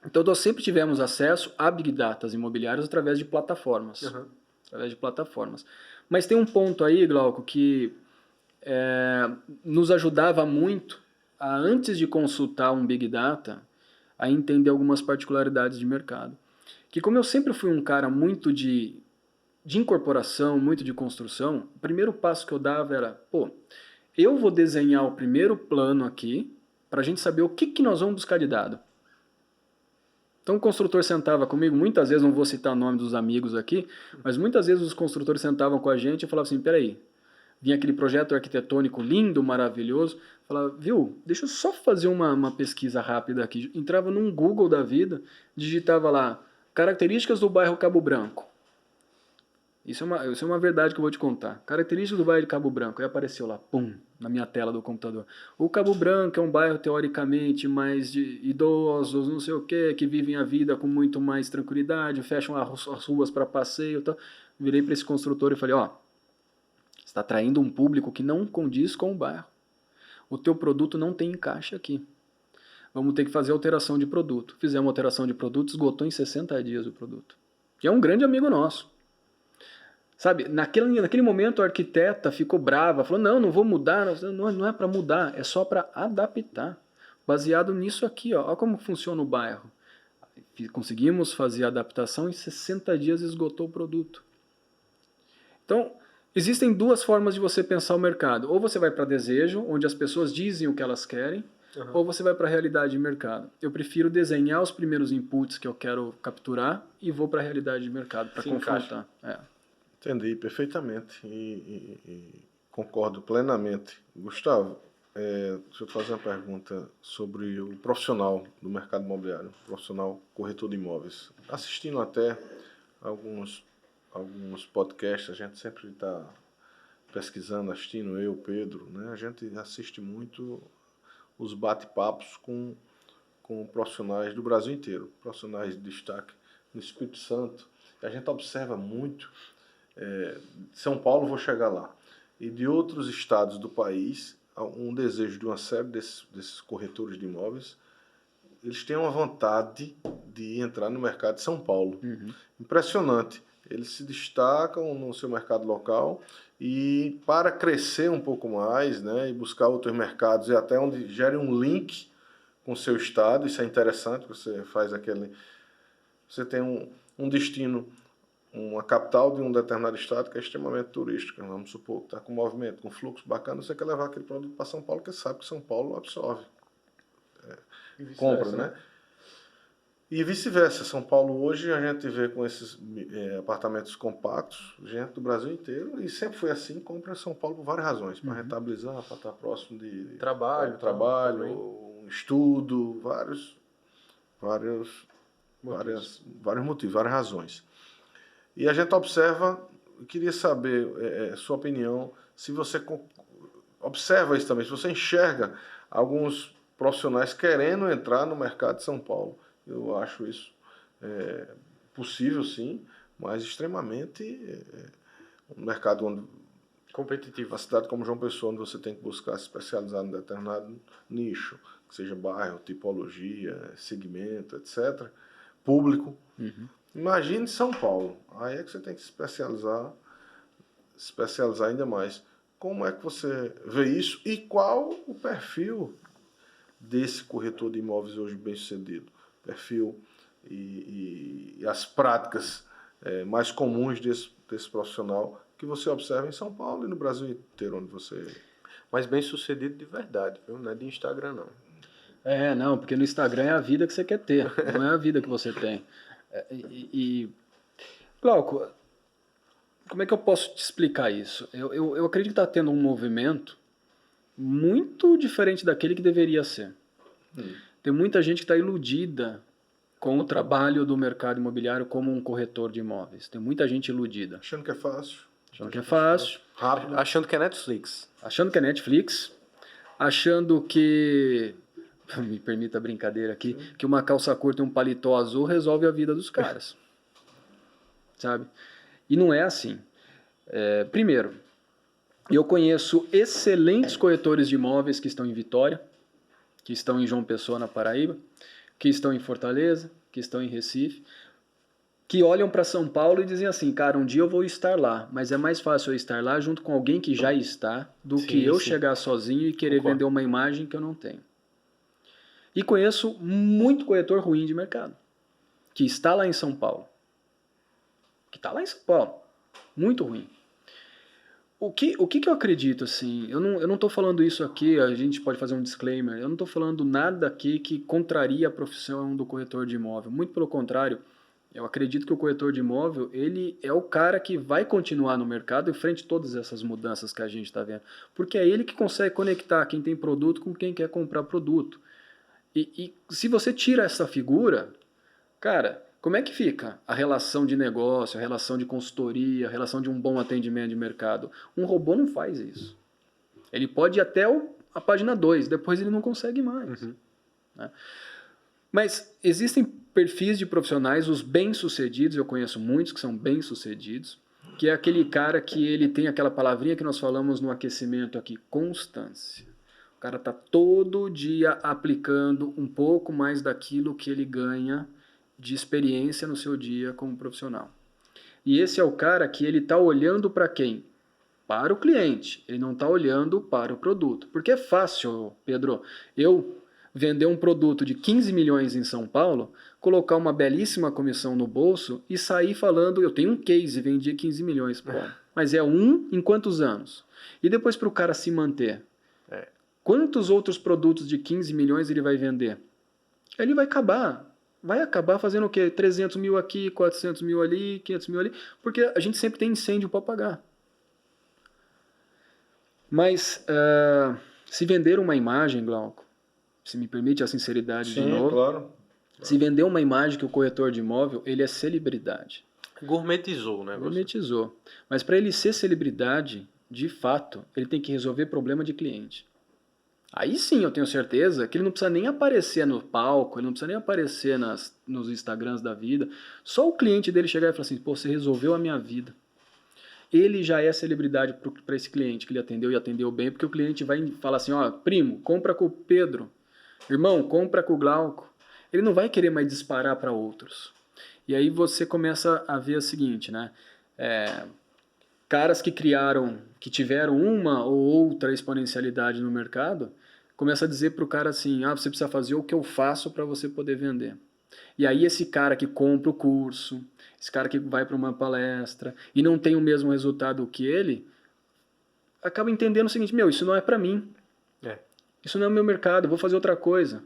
Então nós sempre tivemos acesso a Big Datas imobiliários através de plataformas. Mas tem um ponto aí, Glauco, que nos ajudava muito a, antes de consultar um Big Data, a entender algumas particularidades de mercado. Que como eu sempre fui um cara muito de incorporação, muito de construção, o primeiro passo que eu dava era, eu vou desenhar o primeiro plano aqui, para a gente saber o que nós vamos buscar de dado. Então o construtor sentava comigo, muitas vezes, não vou citar o nome dos amigos aqui, mas muitas vezes os construtores sentavam com a gente e falavam assim, peraí, vinha aquele projeto arquitetônico lindo, maravilhoso, falava, viu, deixa eu só fazer uma pesquisa rápida aqui. Entrava num Google da vida, digitava lá, características do bairro Cabo Branco. Isso é uma verdade que eu vou te contar. Características do bairro de Cabo Branco. Aí apareceu lá, pum, na minha tela do computador. O Cabo Branco é um bairro teoricamente mais de idosos, não sei o quê, que vivem a vida com muito mais tranquilidade, fecham as ruas para passeio e tal. Virei para esse construtor e falei, você está atraindo um público que não condiz com o bairro. O teu produto não tem encaixe aqui. Vamos ter que fazer alteração de produto. Fizemos alteração de produto, esgotou em 60 dias o produto. E é um grande amigo nosso. Sabe, naquele momento a arquiteta ficou brava, falou, não vou mudar, não é para mudar, é só para adaptar. Baseado nisso aqui, ó, olha como funciona o bairro. Conseguimos fazer a adaptação e em 60 dias esgotou o produto. Então, existem duas formas de você pensar o mercado. Ou você vai para desejo, onde as pessoas dizem o que elas querem, ou você vai para a realidade de mercado. Eu prefiro desenhar os primeiros inputs que eu quero capturar e vou para a realidade de mercado para confrontar. Entendi perfeitamente e concordo plenamente. Gustavo, deixa eu fazer uma pergunta sobre o profissional do mercado imobiliário, o profissional corretor de imóveis. Assistindo até alguns podcasts, a gente sempre está pesquisando, assistindo, eu, Pedro, né? A gente assiste muito os bate-papos com profissionais do Brasil inteiro, profissionais de destaque no Espírito Santo. A gente observa muito, São Paulo, vou chegar lá, e de outros estados do país, um desejo de uma série desses corretores de imóveis, eles têm uma vontade de entrar no mercado de São Paulo. Impressionante. Eles se destacam no seu mercado local e para crescer um pouco mais, né, e buscar outros mercados e até onde gere um link com o seu estado, isso é interessante, você faz você tem um destino, uma capital de um determinado estado que é extremamente turística, vamos supor, que está com movimento, com fluxo bacana, você quer levar aquele produto para São Paulo, porque sabe que São Paulo absorve, compra, né? E vice-versa. São Paulo hoje a gente vê com esses apartamentos compactos, gente do Brasil inteiro, e sempre foi assim, compra São Paulo por várias razões, para rentabilizar, para estar próximo de trabalho, estudo, vários motivos, várias razões. E a gente observa, eu queria saber sua opinião, se você observa isso também, se você enxerga alguns profissionais querendo entrar no mercado de São Paulo. Eu acho isso possível, sim, mas extremamente um mercado onde competitivo. Uma cidade como João Pessoa, onde você tem que buscar se especializar em determinado nicho, que seja bairro, tipologia, segmento, etc., público. Imagine São Paulo. Aí é que você tem que se especializar ainda mais. Como é que você vê isso e qual o perfil desse corretor de imóveis hoje bem-sucedido? Perfil e as práticas mais comuns desse profissional que você observa em São Paulo e no Brasil inteiro, onde você... Mas bem-sucedido de verdade, viu? Não é de Instagram, não. Não, porque no Instagram é a vida que você quer ter, não é a vida que você tem. Glauco, como é que eu posso te explicar isso? Eu acredito que está tendo um movimento muito diferente daquele que deveria ser. Tem muita gente que está iludida com o trabalho do mercado imobiliário como um corretor de imóveis. Tem muita gente iludida. Achando que é fácil. Rápido. Achando que é Netflix. Achando que, me permita a brincadeira aqui, que uma calça curta e um paletó azul resolve a vida dos caras. Sabe? E não é assim. Primeiro, eu conheço excelentes corretores de imóveis que estão em Vitória, que estão em João Pessoa, na Paraíba, que estão em Fortaleza, que estão em Recife, que olham para São Paulo e dizem assim, cara, um dia eu vou estar lá, mas é mais fácil eu estar lá junto com alguém que já está do que eu chegar sozinho e querer vender uma imagem que eu não tenho. E conheço muito corretor ruim de mercado, que está lá em São Paulo. Muito ruim. O que eu acredito, assim, eu não estou falando isso aqui, a gente pode fazer um disclaimer, eu não estou falando nada aqui que contraria a profissão do corretor de imóvel, muito pelo contrário, eu acredito que o corretor de imóvel, ele é o cara que vai continuar no mercado em frente a todas essas mudanças que a gente está vendo, porque é ele que consegue conectar quem tem produto com quem quer comprar produto. E se você tira essa figura, cara... Como é que fica a relação de negócio, a relação de consultoria, a relação de um bom atendimento de mercado? Um robô não faz isso. Ele pode ir até a página 2, depois ele não consegue mais. Né? Mas existem perfis de profissionais, os bem-sucedidos, eu conheço muitos que são bem-sucedidos, que é aquele cara que ele tem aquela palavrinha que nós falamos no aquecimento aqui, constância. O cara está todo dia aplicando um pouco mais daquilo que ele ganha de experiência no seu dia como profissional. E esse é o cara que ele está olhando para quem? Para o cliente. Ele não está olhando para o produto. Porque é fácil, Pedro, eu vender um produto de 15 milhões em São Paulo, colocar uma belíssima comissão no bolso e sair falando, eu tenho um case, vendi 15 milhões. Pô, mas é um em quantos anos? E depois para o cara se manter? Quantos outros produtos de 15 milhões ele vai vender? Ele vai acabar fazendo o quê? 300 mil aqui, 400 mil ali, 500 mil ali, porque a gente sempre tem incêndio para pagar. Mas se vender uma imagem, Glauco, se me permite a sinceridade de novo, claro. Se vender uma imagem que o corretor de imóvel, ele é celebridade. Gourmetizou, né? Gourmetizou. Mas para ele ser celebridade, de fato, ele tem que resolver problema de cliente. Aí sim eu tenho certeza que ele não precisa nem aparecer no palco, ele não precisa nem aparecer nos Instagrams da vida. Só o cliente dele chegar e falar assim, pô, você resolveu a minha vida. Ele já é celebridade para esse cliente que ele atendeu e atendeu bem, porque o cliente vai falar assim, ó, primo, compra com o Pedro. Irmão, compra com o Glauco. Ele não vai querer mais disparar para outros. E aí você começa a ver o seguinte, né? Caras que tiveram uma ou outra exponencialidade no mercado, começa a dizer para o cara assim, você precisa fazer o que eu faço para você poder vender. E aí esse cara que compra o curso, esse cara que vai para uma palestra e não tem o mesmo resultado que ele, acaba entendendo o seguinte, isso não é para mim. Isso não é o meu mercado, eu vou fazer outra coisa.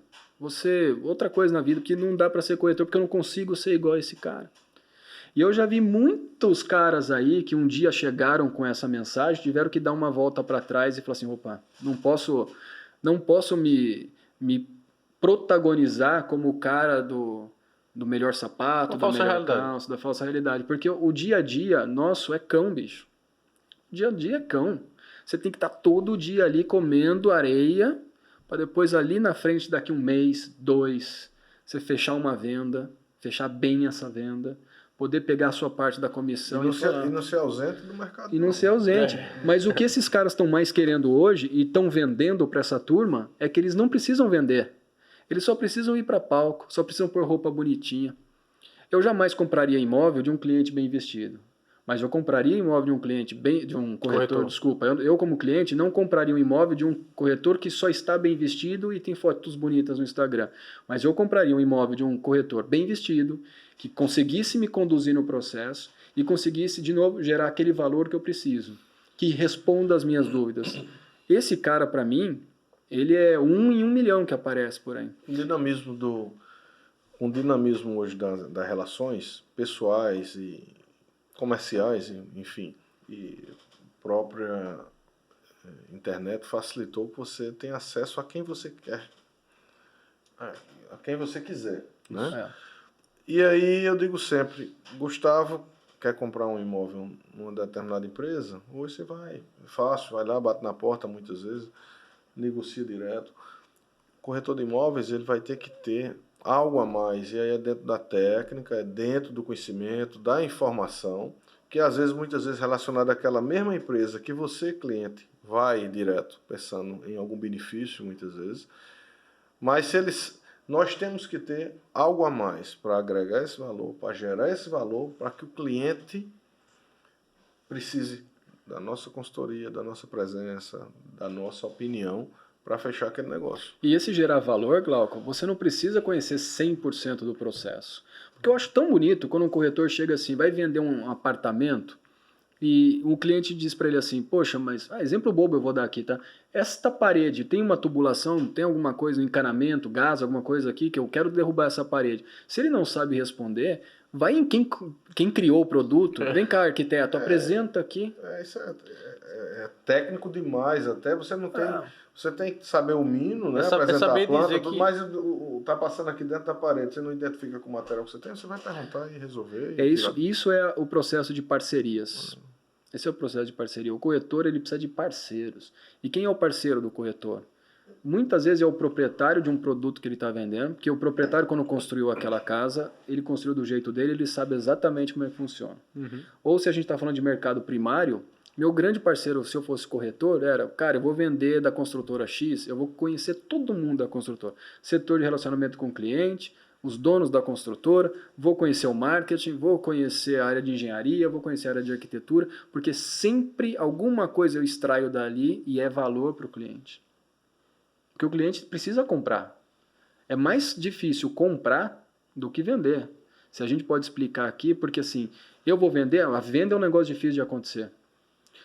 Outra coisa na vida, porque não dá para ser corretor, porque eu não consigo ser igual a esse cara. E eu já vi muitos caras aí que um dia chegaram com essa mensagem, tiveram que dar uma volta para trás e falar assim, opa, não posso me protagonizar como o cara do melhor sapato, da melhor calça, da falsa realidade. Porque o dia a dia nosso é cão, bicho. O dia a dia é cão. Você tem que estar todo dia ali comendo areia, para depois ali na frente, daqui um mês, 2, você fechar uma venda, fechar bem essa venda, poder pegar a sua parte da comissão e não ser ausente do mercado. E não ser ausente. Mas o que esses caras estão mais querendo hoje e estão vendendo para essa turma é que eles não precisam vender. Eles só precisam ir para palco, só precisam pôr roupa bonitinha. Eu jamais compraria imóvel de um cliente bem vestido. Mas eu compraria imóvel de um cliente de um corretor. Desculpa. Eu como cliente não compraria um imóvel de um corretor que só está bem vestido e tem fotos bonitas no Instagram. Mas eu compraria um imóvel de um corretor bem vestido, que conseguisse me conduzir no processo e conseguisse, de novo, gerar aquele valor que eu preciso, que responda às minhas dúvidas. Esse cara, para mim, ele é 1 em 1 milhão que aparece por aí. O dinamismo hoje das relações pessoais e comerciais, enfim, e própria internet facilitou que você tenha acesso a quem você quer, a quem você quiser, né? E aí eu digo sempre, Gustavo quer comprar um imóvel numa determinada empresa, hoje você vai, é fácil, vai lá, bate na porta muitas vezes, negocia direto. O corretor de imóveis, ele vai ter que ter algo a mais, e aí é dentro da técnica, é dentro do conhecimento, da informação, que às vezes, muitas vezes relacionada àquela mesma empresa que você, cliente, vai direto, pensando em algum benefício, muitas vezes, mas nós temos que ter algo a mais para agregar esse valor, para gerar esse valor, para que o cliente precise da nossa consultoria, da nossa presença, da nossa opinião, para fechar aquele negócio. E esse gerar valor, Glauco, você não precisa conhecer 100% do processo. Porque eu acho tão bonito quando um corretor chega assim, vai vender um apartamento e o cliente diz para ele assim, poxa, mas, exemplo bobo eu vou dar aqui, tá? Esta parede tem uma tubulação, tem alguma coisa, um encanamento, gás, alguma coisa aqui que eu quero derrubar essa parede. Se ele não sabe responder, vai em quem criou o produto, vem cá, arquiteto, apresenta aqui. Isso é técnico demais, até você não tem... Você tem que saber o mínimo, né? Apresentar a planta, tudo, mas tá passando aqui dentro da parede, você não identifica com o material que você tem, você vai perguntar e resolver. Isso é o processo de parcerias. Esse é o processo de parceria. O corretor, ele precisa de parceiros. E quem é o parceiro do corretor? Muitas vezes é o proprietário de um produto que ele está vendendo, porque o proprietário, quando construiu aquela casa, ele construiu do jeito dele, ele sabe exatamente como é que funciona. Ou se a gente está falando de mercado primário, meu grande parceiro, se eu fosse corretor, era, cara, eu vou vender da construtora X, eu vou conhecer todo mundo da construtora. Setor de relacionamento com o cliente, os donos da construtora, vou conhecer o marketing, vou conhecer a área de engenharia, vou conhecer a área de arquitetura, porque sempre alguma coisa eu extraio dali e é valor para o cliente. Porque o cliente precisa comprar. É mais difícil comprar do que vender. Se a gente pode explicar aqui, porque assim, eu vou vender, a venda é um negócio difícil de acontecer.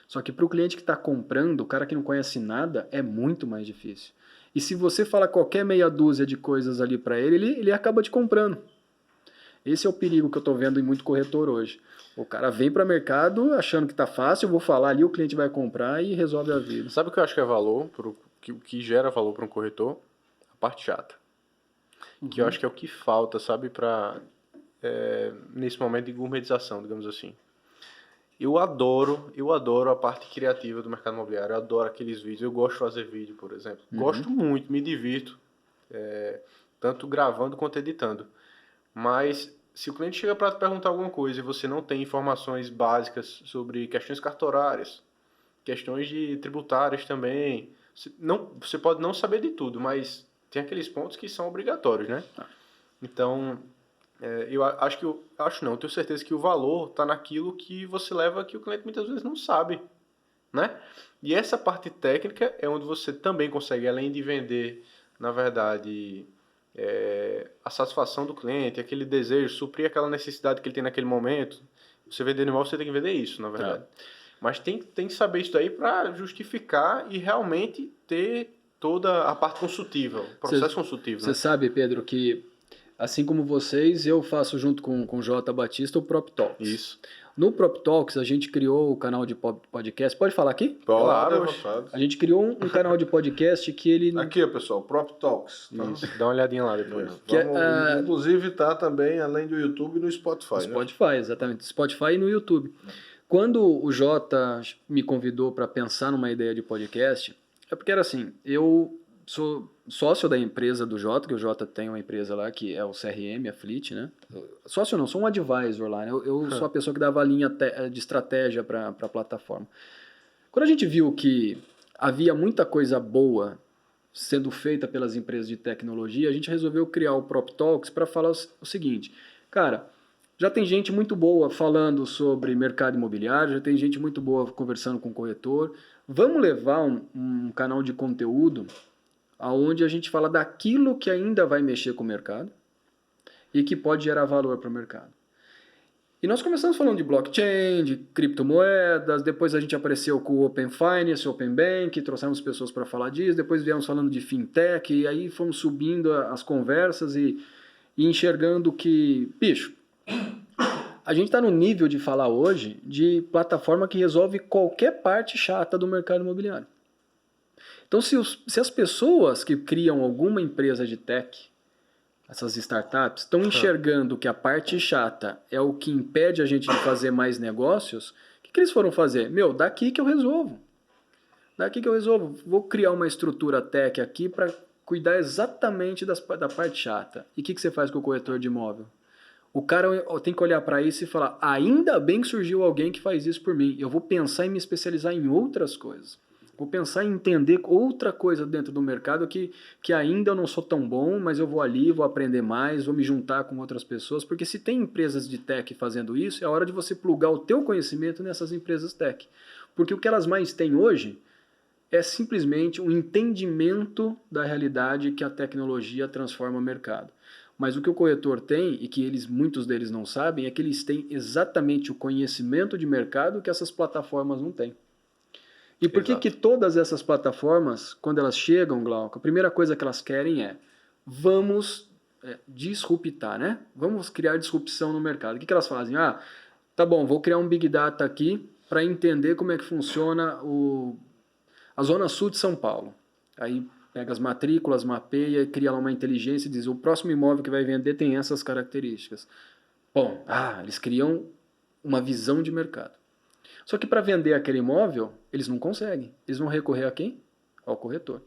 Só que para o cliente que está comprando, o cara que não conhece nada, é muito mais difícil. E se você fala qualquer meia dúzia de coisas ali para ele acaba te comprando. Esse é o perigo que eu estou vendo em muito corretor hoje. O cara vem para o mercado achando que está fácil, eu vou falar ali, o cliente vai comprar e resolve a vida. Sabe o que eu acho que é valor, que gera valor para um corretor? A parte chata. Que eu acho que é o que falta, sabe, nesse momento de gourmetização, digamos assim. Eu adoro a parte criativa do mercado imobiliário, eu adoro aqueles vídeos, eu gosto de fazer vídeo, por exemplo. Gosto muito, me divirto, tanto gravando quanto editando. Mas se o cliente chega para te perguntar alguma coisa e você não tem informações básicas sobre questões cartorárias, questões de tributárias também, você pode não saber de tudo, mas tem aqueles pontos que são obrigatórios, né? Então, eu tenho certeza que o valor está naquilo que você leva que o cliente muitas vezes não sabe, né? E essa parte técnica é onde você também consegue, além de vender, na verdade, a satisfação do cliente, aquele desejo, suprir aquela necessidade que ele tem naquele momento. Você vender no imóvel, você tem que vender isso, na verdade. Mas tem que saber isso daí para justificar e realmente ter toda a parte consultiva, o processo consultivo. Você sabe, Pedro, que assim como vocês, eu faço junto com o J. Batista o Prop Talks. Isso. No Prop Talks, a gente criou o canal de podcast. Pode falar aqui? Claro. A gente criou um canal de podcast que ele... Aqui, pessoal, Prop Talks. Tá? Isso, dá uma olhadinha lá depois. Inclusive tá também, além do YouTube, no Spotify. No Spotify, exatamente. Spotify e no YouTube. Quando o Jota me convidou para pensar numa ideia de podcast, é porque era assim, eu sou sócio da empresa do Jota, que o Jota tem uma empresa lá que é o CRM, a Fleet, né? Sócio não, sou um advisor lá, né? Eu sou a pessoa que dava a linha de estratégia para a plataforma. Quando a gente viu que havia muita coisa boa sendo feita pelas empresas de tecnologia, a gente resolveu criar o Prop Talks para falar o seguinte, cara, já tem gente muito boa falando sobre mercado imobiliário, já tem gente muito boa conversando com o corretor, vamos levar um canal de conteúdo onde a gente fala daquilo que ainda vai mexer com o mercado e que pode gerar valor para o mercado. E nós começamos falando de blockchain, de criptomoedas, depois a gente apareceu com o Open Finance, Open Bank, trouxemos pessoas para falar disso, depois viemos falando de fintech, e aí fomos subindo as conversas e enxergando que, bicho, a gente está no nível de falar hoje de plataforma que resolve qualquer parte chata do mercado imobiliário. Então, se as pessoas que criam alguma empresa de tech, essas startups, estão enxergando que a parte chata é o que impede a gente de fazer mais negócios, o que eles foram fazer? Daqui que eu resolvo. Daqui que eu resolvo. Vou criar uma estrutura tech aqui para cuidar exatamente da parte chata. E o que você faz com o corretor de imóvel? O cara tem que olhar para isso e falar, ainda bem que surgiu alguém que faz isso por mim. Eu vou pensar em me especializar em outras coisas. Vou pensar em entender outra coisa dentro do mercado que ainda eu não sou tão bom, mas eu vou ali, vou aprender mais, vou me juntar com outras pessoas, porque se tem empresas de tech fazendo isso, é hora de você plugar o teu conhecimento nessas empresas tech. Porque o que elas mais têm hoje é simplesmente um entendimento da realidade que a tecnologia transforma o mercado. Mas o que o corretor tem, e que muitos deles não sabem, é que eles têm exatamente o conhecimento de mercado que essas plataformas não têm. E por que todas essas plataformas, quando elas chegam, Glauco, a primeira coisa que elas querem é vamos disruptar, né? Vamos criar disrupção no mercado. O que elas fazem? Tá bom, vou criar um Big Data aqui para entender como é que funciona a Zona Sul de São Paulo. Aí pega as matrículas, mapeia e cria lá uma inteligência e diz o próximo imóvel que vai vender tem essas características. Bom, eles criam uma visão de mercado. Só que para vender aquele imóvel, eles não conseguem. Eles vão recorrer a quem? Ao corretor.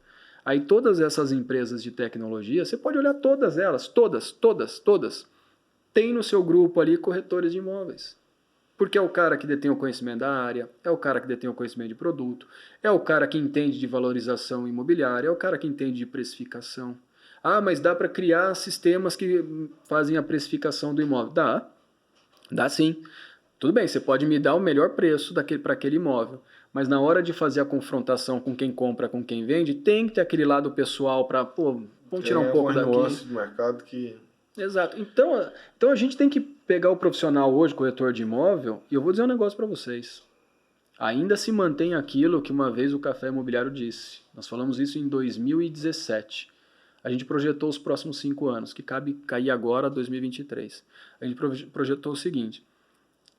Aí todas essas empresas de tecnologia, você pode olhar todas elas, todas, tem no seu grupo ali corretores de imóveis. Porque é o cara que detém o conhecimento da área, é o cara que detém o conhecimento de produto, é o cara que entende de valorização imobiliária, é o cara que entende de precificação. Ah, mas dá para criar sistemas que fazem a precificação do imóvel. Dá sim. Tudo bem, você pode me dar o melhor preço para aquele imóvel, mas na hora de fazer a confrontação com quem compra, com quem vende, tem que ter aquele lado pessoal para, vamos tirar um pouco daqui. nuances do mercado que... Exato. Então a gente tem que pegar o profissional hoje, corretor de imóvel, e eu vou dizer um negócio para vocês. Ainda se mantém aquilo que uma vez o Café Imobiliário disse. Nós falamos isso em 2017. A gente projetou os próximos 5 anos, que cabe cair agora 2023. A gente projetou o seguinte,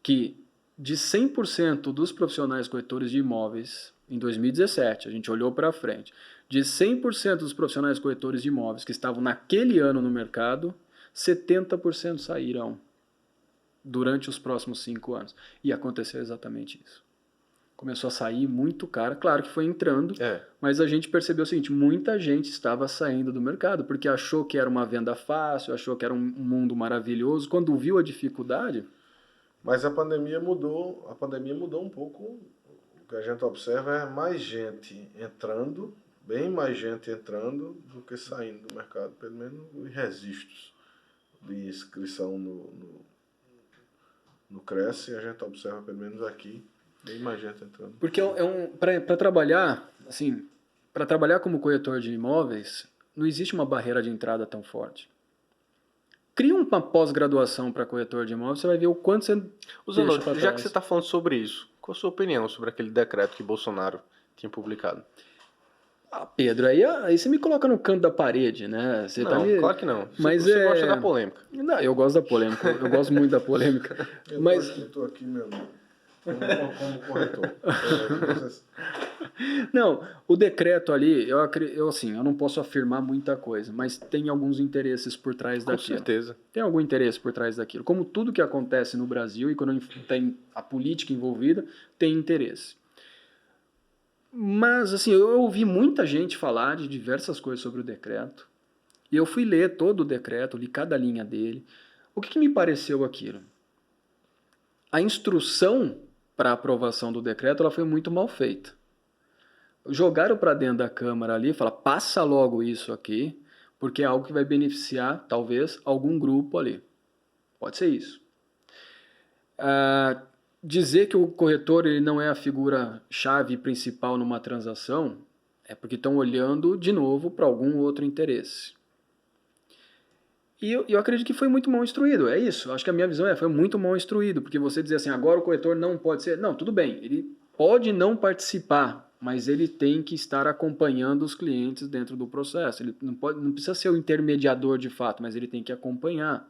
que de 100% dos profissionais corretores de imóveis em 2017, a gente olhou para frente, de 100% dos profissionais corretores de imóveis que estavam naquele ano no mercado, 70% sairão durante os próximos 5 anos. E aconteceu exatamente isso. Começou a sair muito caro, claro que foi entrando, mas a gente percebeu o seguinte, muita gente estava saindo do mercado, porque achou que era uma venda fácil, achou que era um mundo maravilhoso, quando viu a dificuldade... Mas a pandemia mudou um pouco. O que a gente observa é mais gente entrando, bem mais gente entrando do que saindo do mercado, pelo menos os registros de inscrição no Cresce, a gente observa pelo menos aqui, bem mais gente entrando. Porque para trabalhar, assim, para trabalhar como corretor de imóveis, não existe uma barreira de entrada tão forte. Cria uma pós-graduação para corretor de imóveis, você vai ver o quanto você deixa para trás. Já que você está falando sobre isso, qual a sua opinião sobre aquele decreto que Bolsonaro tinha publicado? Ah, Pedro, aí você me coloca no canto da parede, né? Você Claro que não. Mas você gosta da polêmica. Não, eu gosto da polêmica, eu gosto muito da polêmica. Mas estou aqui mesmo, como corretor. Não, o decreto ali, eu não posso afirmar muita coisa, mas tem alguns interesses por trás daquilo. Com certeza. Tem algum interesse por trás daquilo. Como tudo que acontece no Brasil e quando tem a política envolvida, tem interesse. Mas, assim, eu ouvi muita gente falar de diversas coisas sobre o decreto. E eu fui ler todo o decreto, li cada linha dele. O que me pareceu aquilo? A instrução para a aprovação do decreto ela foi muito mal feita. Jogaram para dentro da Câmara ali e falaram, passa logo isso aqui, porque é algo que vai beneficiar, talvez, algum grupo ali. Pode ser isso. Dizer que o corretor ele não é a figura-chave principal numa transação é porque estão olhando de novo para algum outro interesse. E eu acredito que foi muito mal instruído, é isso. Acho que a minha visão foi muito mal instruído, porque você dizer assim, agora o corretor não pode ser... Não, tudo bem, ele pode não participar, mas ele tem que estar acompanhando os clientes dentro do processo. Ele não precisa ser o intermediador de fato, mas ele tem que acompanhar.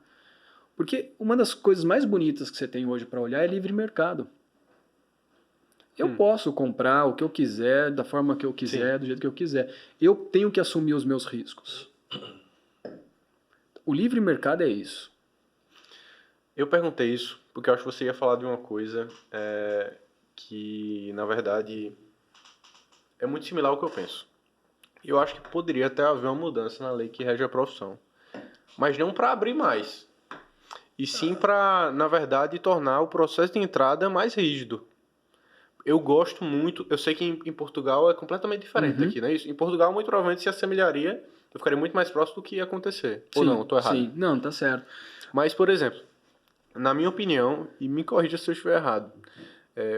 Porque uma das coisas mais bonitas que você tem hoje para olhar é livre mercado. Eu posso comprar o que eu quiser, da forma que eu quiser, do jeito que eu quiser. Eu tenho que assumir os meus riscos. O livre mercado é isso. Eu perguntei isso porque eu acho que você ia falar de uma coisa que, na verdade, é muito similar ao que eu penso. Eu acho que poderia até haver uma mudança na lei que rege a profissão. Mas não para abrir mais. E sim para, na verdade, tornar o processo de entrada mais rígido. Eu gosto muito, eu sei que em Portugal é completamente diferente aqui, não é isso? Em Portugal, muito provavelmente, se assemelharia, eu ficaria muito mais próximo do que ia acontecer. Ou não, estou errado? Sim, não, tá certo. Mas, por exemplo, na minha opinião, e me corrija se eu estiver errado,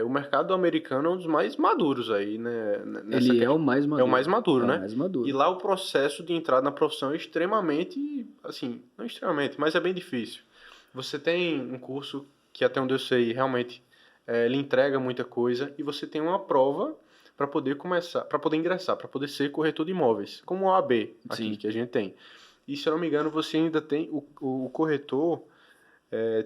o mercado americano é um dos mais maduros aí, né? Ele é o mais maduro. É o mais maduro, né? É o mais maduro. E lá o processo de entrada na profissão é extremamente, assim, não extremamente, mas é bem difícil. Você tem um curso que, até onde eu sei, realmente ele entrega muita coisa, e você tem uma prova para poder começar, para poder ingressar, para poder ser corretor de imóveis, como o AB aqui que a gente tem. E, se eu não me engano, você ainda tem o corretor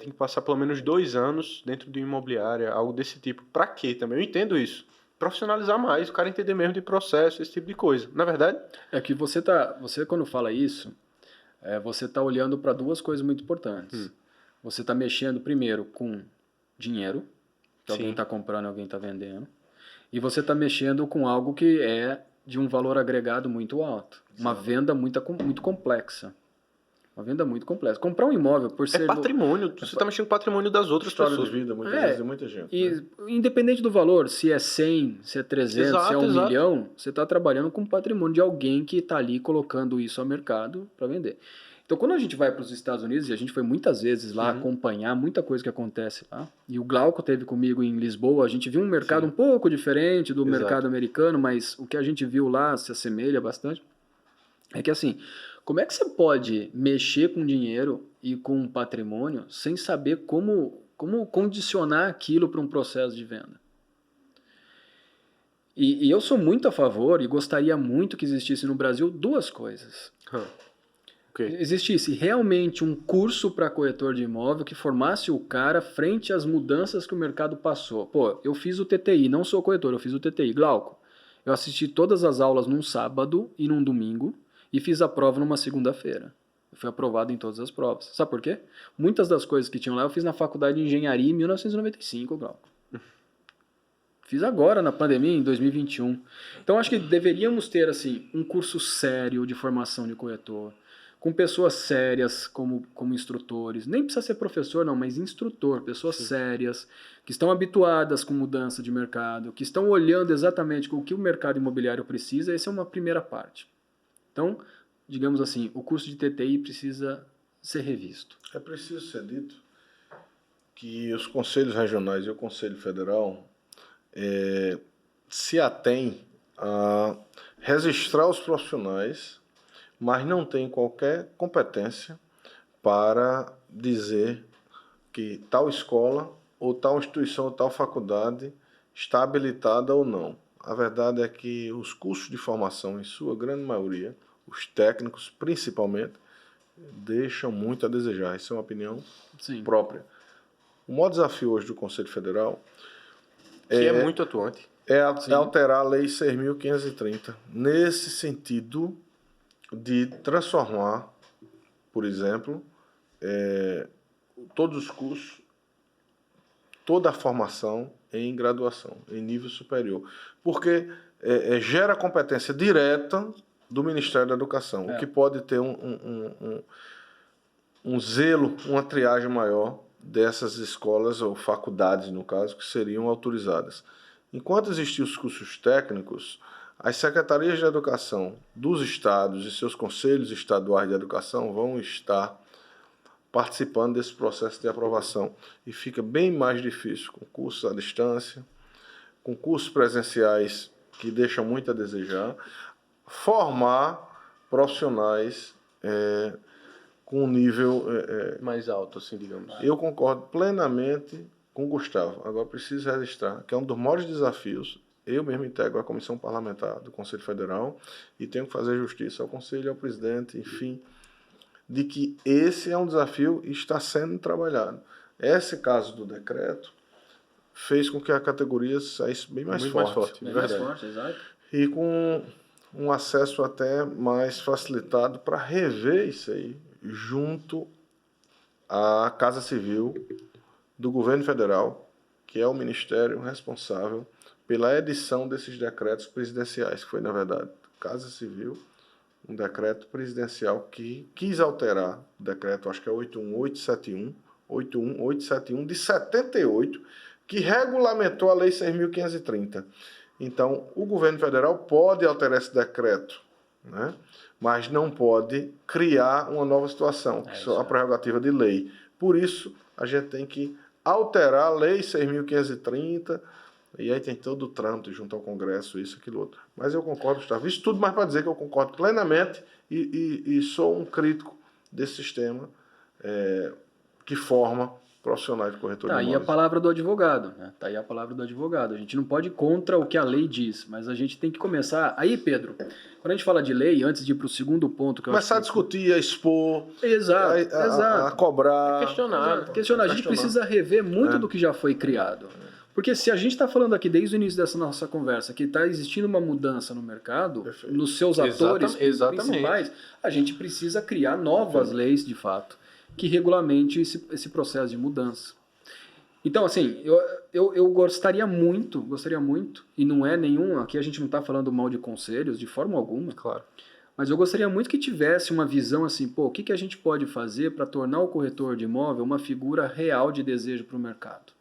tem que passar pelo menos 2 anos dentro de uma imobiliária, algo desse tipo. Para quê também? Eu entendo isso. Profissionalizar mais, o cara entender mesmo de processo, esse tipo de coisa. Na verdade? É que você quando fala isso, você está olhando para 2 coisas muito importantes. Você está mexendo primeiro com dinheiro, que alguém está comprando, alguém está vendendo. E você está mexendo com algo que é de um valor agregado muito alto. Uma venda muito complexa. Uma venda muito complexa. Comprar um imóvel por ser... É patrimônio. Você está mexendo com o patrimônio das outras História pessoas. de vida, muitas vezes, de muita gente. E né? independente do valor, se é 100, se é 300, se é 1 milhão, você está trabalhando com o patrimônio de alguém que está ali colocando isso ao mercado para vender. Então, quando a gente vai para os Estados Unidos, e a gente foi muitas vezes lá acompanhar muita coisa que acontece lá, e o Glauco teve comigo em Lisboa, a gente viu um mercado um pouco diferente do mercado americano, mas o que a gente viu lá se assemelha bastante. É que assim, como é que você pode mexer com dinheiro e com patrimônio sem saber como condicionar aquilo para um processo de venda? E eu sou muito a favor e gostaria muito que existisse no Brasil duas coisas. Existisse realmente um curso para corretor de imóvel que formasse o cara frente às mudanças que o mercado passou. Pô, eu fiz o TTI, não sou corretor, eu fiz o TTI. Glauco, eu assisti todas as aulas num sábado e num domingo e fiz a prova numa segunda-feira. Eu fui aprovado em todas as provas. Sabe por quê? Muitas das coisas que tinham lá eu fiz na faculdade de engenharia em 1995, Glauco. Fiz agora, na pandemia, em 2021. Então, acho que deveríamos ter, assim, um curso sério de formação de corretor, com pessoas sérias como instrutores. Nem precisa ser professor, não, mas instrutor. Pessoas sérias, que estão habituadas com mudança de mercado, que estão olhando exatamente o que o mercado imobiliário precisa. Essa é uma primeira parte. Então, digamos assim, o curso de TTI precisa ser revisto. É preciso ser dito que os conselhos regionais e o Conselho Federal se atêm a registrar os profissionais, mas não tem qualquer competência para dizer que tal escola ou tal instituição ou tal faculdade está habilitada ou não. A verdade é que os cursos de formação, em sua grande maioria, os técnicos principalmente, deixam muito a desejar. Isso é uma opinião própria. O maior desafio hoje do Conselho Federal é muito atuante. É alterar a Lei 6.530 nesse sentido de transformar, por exemplo, todos os cursos, toda a formação em graduação, em nível superior. Porque gera competência direta do Ministério da Educação, o que pode ter um zelo, uma triagem maior dessas escolas, ou faculdades, no caso, que seriam autorizadas. Enquanto existiam os cursos técnicos, as secretarias de educação dos estados e seus conselhos estaduais de educação vão estar participando desse processo de aprovação. E fica bem mais difícil com cursos à distância, com cursos presenciais que deixam muito a desejar, formar profissionais com um nível mais alto, assim, digamos. Eu concordo plenamente com o Gustavo. Agora, preciso registrar que é um dos maiores desafios. Eu mesmo integro a Comissão Parlamentar do Conselho Federal e tenho que fazer justiça ao Conselho, ao presidente, enfim, de que esse é um desafio e está sendo trabalhado. Esse caso do decreto fez com que a categoria saísse bem mais forte. Bem mais forte, exato. E com um acesso até mais facilitado para rever isso aí junto à Casa Civil do Governo Federal, que é o ministério responsável pela edição desses decretos presidenciais, que foi, na verdade, Casa Civil, um decreto presidencial que quis alterar o decreto, acho que é 81871 de 78, que regulamentou a Lei 6.530. Então, o governo federal pode alterar esse decreto, né? Mas não pode criar uma nova situação, que é a prerrogativa de lei. Por isso, a gente tem que alterar a Lei 6.530, e aí tem todo o trâmite junto ao Congresso, isso, aquilo, outro. Mas eu concordo, Gustavo. Isso tudo mais para dizer que eu concordo plenamente e sou um crítico desse sistema que forma profissionais de corretor de imóveis. Tá aí a palavra do advogado, né? Tá aí a palavra do advogado. A gente não pode ir contra o que a lei diz, mas a gente tem que começar... Aí, Pedro, quando a gente fala de lei, antes de ir para o segundo ponto... Começar a discutir, a expor, exato. A cobrar... Questionar. A gente precisa rever muito do que já foi criado. Porque se a gente está falando aqui desde o início dessa nossa conversa que está existindo uma mudança no mercado, nos seus atores principais, a gente precisa criar novas leis, de fato, que regulamente esse processo de mudança. Então, assim, eu gostaria muito, e não é nenhum, aqui a gente não está falando mal de conselhos, de forma alguma, claro. Mas eu gostaria muito que tivesse uma visão assim, pô, o que a gente pode fazer para tornar o corretor de imóvel uma figura real de desejo para o mercado?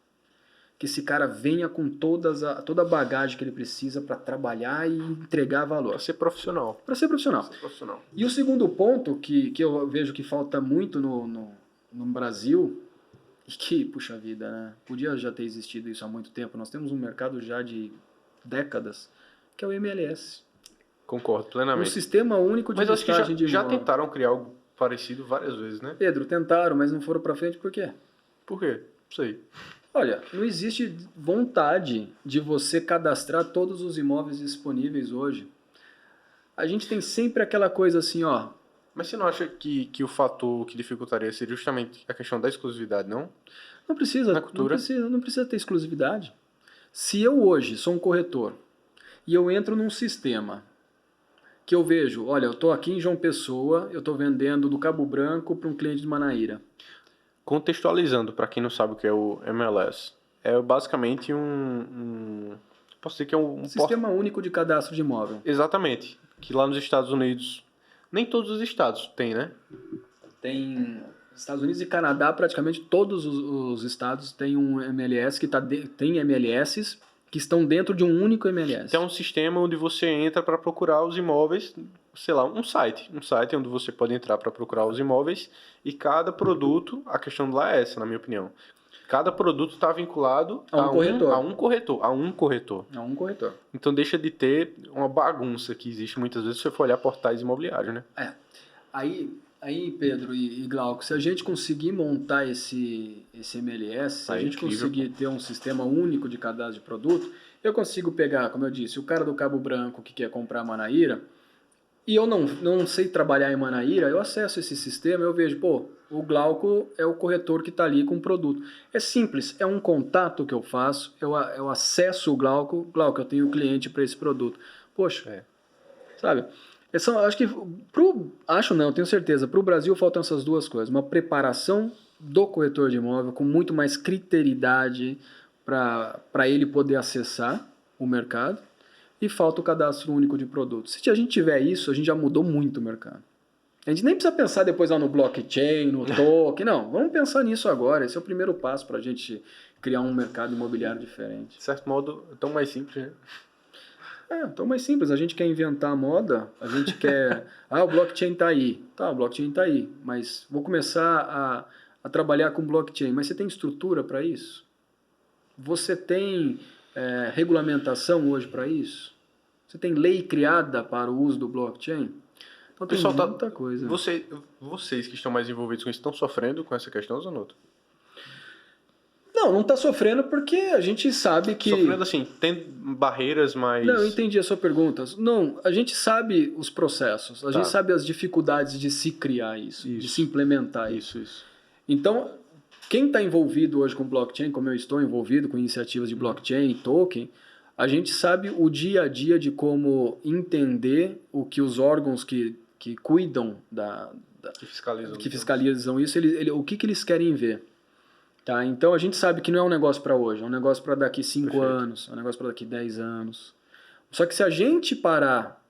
Que esse cara venha com toda a bagagem que ele precisa para trabalhar e entregar valor. Para ser profissional. Para ser profissional. E o segundo ponto que eu vejo que falta muito no Brasil, e que, puxa vida, né? Podia já ter existido isso há muito tempo, nós temos um mercado já de décadas, que é o MLS. Concordo plenamente. Um sistema único de mas acho que já imóvel. tentaram criar algo parecido várias vezes, né? Pedro, tentaram, mas não foram para frente por quê? Por quê? Não sei. Olha, não existe vontade de você cadastrar todos os imóveis disponíveis hoje. A gente tem sempre aquela coisa assim, ó. Mas você não acha que o fator que dificultaria seria justamente a questão da exclusividade, não? Não precisa, Na cultura? não precisa ter exclusividade. Se eu hoje sou um corretor e eu entro num sistema que eu vejo, olha, eu estou aqui em João Pessoa, eu estou vendendo do Cabo Branco para um cliente de Manaíra. Contextualizando, para quem não sabe o que é o MLS, é basicamente posso dizer que é um Sistema único de cadastro de imóvel. Exatamente. Que lá nos Estados Unidos, nem todos os estados têm, né? Tem Estados Unidos e Canadá, praticamente todos os estados têm um MLS tem MLSs que estão dentro de um único MLS. Então é um sistema onde você entra para procurar os imóveis, sei lá, um site onde você pode entrar para procurar os imóveis e cada produto, a questão lá é essa, na minha opinião. Cada produto está vinculado a um corretor. Então deixa de ter uma bagunça que existe muitas vezes se você for olhar portais imobiliários, né? Aí, Pedro e Glauco, se a gente conseguir montar esse MLS, se a gente conseguir ter um sistema único de cadastro de produto, eu consigo pegar, como eu disse, o cara do Cabo Branco que quer comprar Manaíra, e eu não sei trabalhar em Manaíra, eu acesso esse sistema, eu vejo, pô, o Glauco é o corretor que está ali com o produto. É simples, é um contato que eu faço, eu acesso o Glauco, eu tenho cliente para esse produto. Poxa, sabe? Eu tenho certeza, para o Brasil faltam essas duas coisas. Uma preparação do corretor de imóvel com muito mais criteridade para ele poder acessar o mercado e falta o cadastro único de produtos. Se a gente tiver isso, a gente já mudou muito o mercado. A gente nem precisa pensar depois lá no blockchain, no token, não. Vamos pensar nisso agora. Esse é o primeiro passo para a gente criar um mercado imobiliário diferente. De certo modo, é tão mais simples, né? Então mais simples, a gente quer inventar a moda, a gente quer... o blockchain está aí. Tá, o blockchain está aí, mas vou começar a trabalhar com blockchain. Mas você tem estrutura para isso? Você tem regulamentação hoje para isso? Você tem lei criada para o uso do blockchain? Então tem muita coisa. Vocês que estão mais envolvidos com isso estão sofrendo com essa questão, Zanotto? Não está sofrendo porque a gente sabe que... Sofrendo assim, tem barreiras mais... Não, eu entendi a sua pergunta. Não, a gente sabe os processos, a gente sabe as dificuldades de se criar isso, de se implementar isso. Então, quem está envolvido hoje com blockchain, como eu estou envolvido com iniciativas de blockchain, token, a gente sabe o dia a dia de como entender o que os órgãos que cuidam que fiscalizam isso, o que eles querem ver. Tá? Então a gente sabe que não é um negócio para hoje, é um negócio para daqui 5 anos, é um negócio para daqui 10 anos. Só que se a gente parar,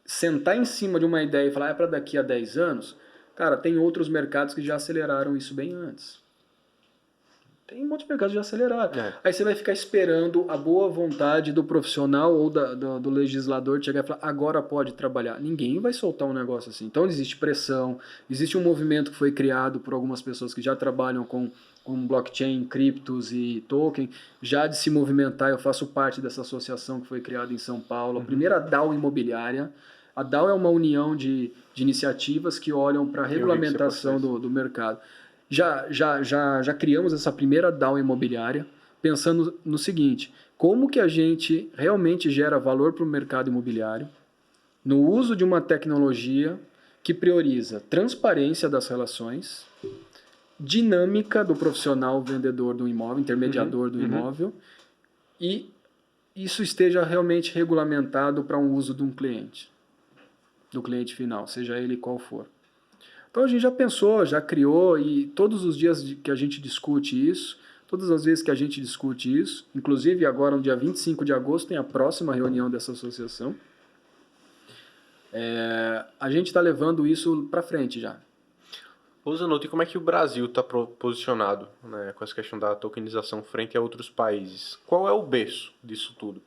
sentar em cima de uma ideia e falar é para daqui a 10 anos, cara, tem outros mercados que já aceleraram isso bem antes. Tem um monte de mercados que já aceleraram. Aí você vai ficar esperando a boa vontade do profissional ou do legislador de chegar e falar agora pode trabalhar. Ninguém vai soltar um negócio assim. Então existe pressão, existe um movimento que foi criado por algumas pessoas que já trabalham com blockchain, criptos e token, já de se movimentar. Eu faço parte dessa associação que foi criada em São Paulo, a primeira DAO imobiliária. A DAO é uma união de iniciativas que olham para a regulamentação do mercado. Já criamos essa primeira DAO imobiliária, pensando no seguinte, como que a gente realmente gera valor para o mercado imobiliário, no uso de uma tecnologia que prioriza transparência das relações, dinâmica do profissional vendedor do imóvel, intermediador do imóvel, e isso esteja realmente regulamentado para um uso de um cliente, do cliente final, seja ele qual for. Então a gente já pensou, já criou, e todos os dias que a gente discute isso, todas as vezes que a gente discute isso, inclusive agora no dia 25 de agosto tem a próxima reunião dessa associação, A gente está levando isso para frente já. Ô Zanotto, e como é que o Brasil está posicionado, né, com essa questão da tokenização frente a outros países? Qual é o berço disso tudo?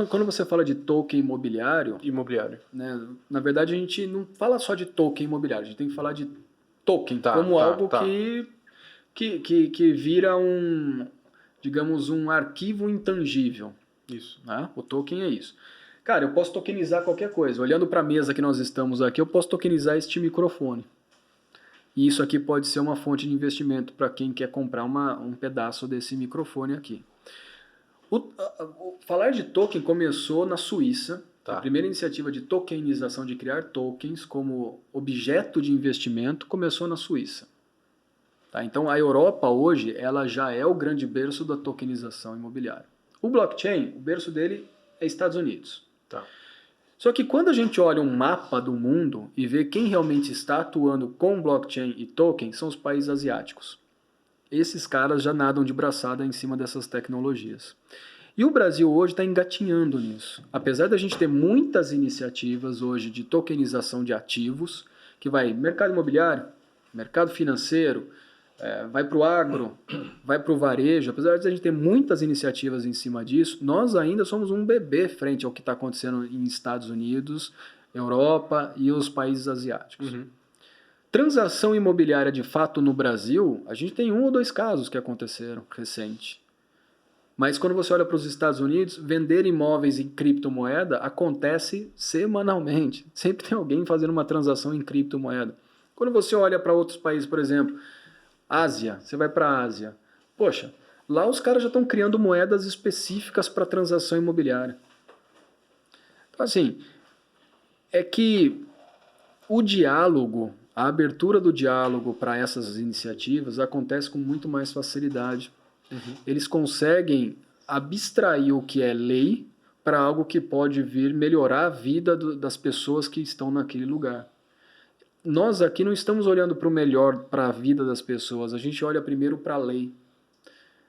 Quando você fala de token imobiliário, Imobiliário. né, na verdade a gente não fala só de token imobiliário, a gente tem que falar de token como algo que vira digamos, um arquivo intangível. Isso. Né? O token é isso. Cara, eu posso tokenizar qualquer coisa. Olhando para a mesa que nós estamos aqui, eu posso tokenizar este microfone. E isso aqui pode ser uma fonte de investimento para quem quer comprar um pedaço desse microfone aqui. Falar de token começou na Suíça. A primeira iniciativa de tokenização, de criar tokens como objeto de investimento, começou na Suíça. Tá? Então, a Europa hoje ela já é o grande berço da tokenização imobiliária. O blockchain, o berço dele é Estados Unidos. Tá. Só que quando a gente olha um mapa do mundo e vê quem realmente está atuando com blockchain e token, são os países asiáticos. Esses caras já nadam de braçada em cima dessas tecnologias. E o Brasil hoje está engatinhando nisso. Apesar da gente ter muitas iniciativas hoje de tokenização de ativos, que vai mercado imobiliário, mercado financeiro, vai para o agro, vai para o varejo. Apesar de a gente ter muitas iniciativas em cima disso, nós ainda somos um bebê frente ao que está acontecendo em Estados Unidos, Europa e os países asiáticos. Uhum. Transação imobiliária de fato no Brasil, a gente tem 1 ou 2 casos que aconteceram recente. Mas quando você olha para os Estados Unidos, vender imóveis em criptomoeda acontece semanalmente. Sempre tem alguém fazendo uma transação em criptomoeda. Quando você olha para outros países, por exemplo, Ásia, você vai para a Ásia. Poxa, lá os caras já estão criando moedas específicas para transação imobiliária. Então, assim, é que o diálogo, a abertura do diálogo para essas iniciativas acontece com muito mais facilidade. Uhum. Eles conseguem abstrair o que é lei para algo que pode vir melhorar a vida das pessoas que estão naquele lugar. Nós aqui não estamos olhando para o melhor para a vida das pessoas, a gente olha primeiro para a lei.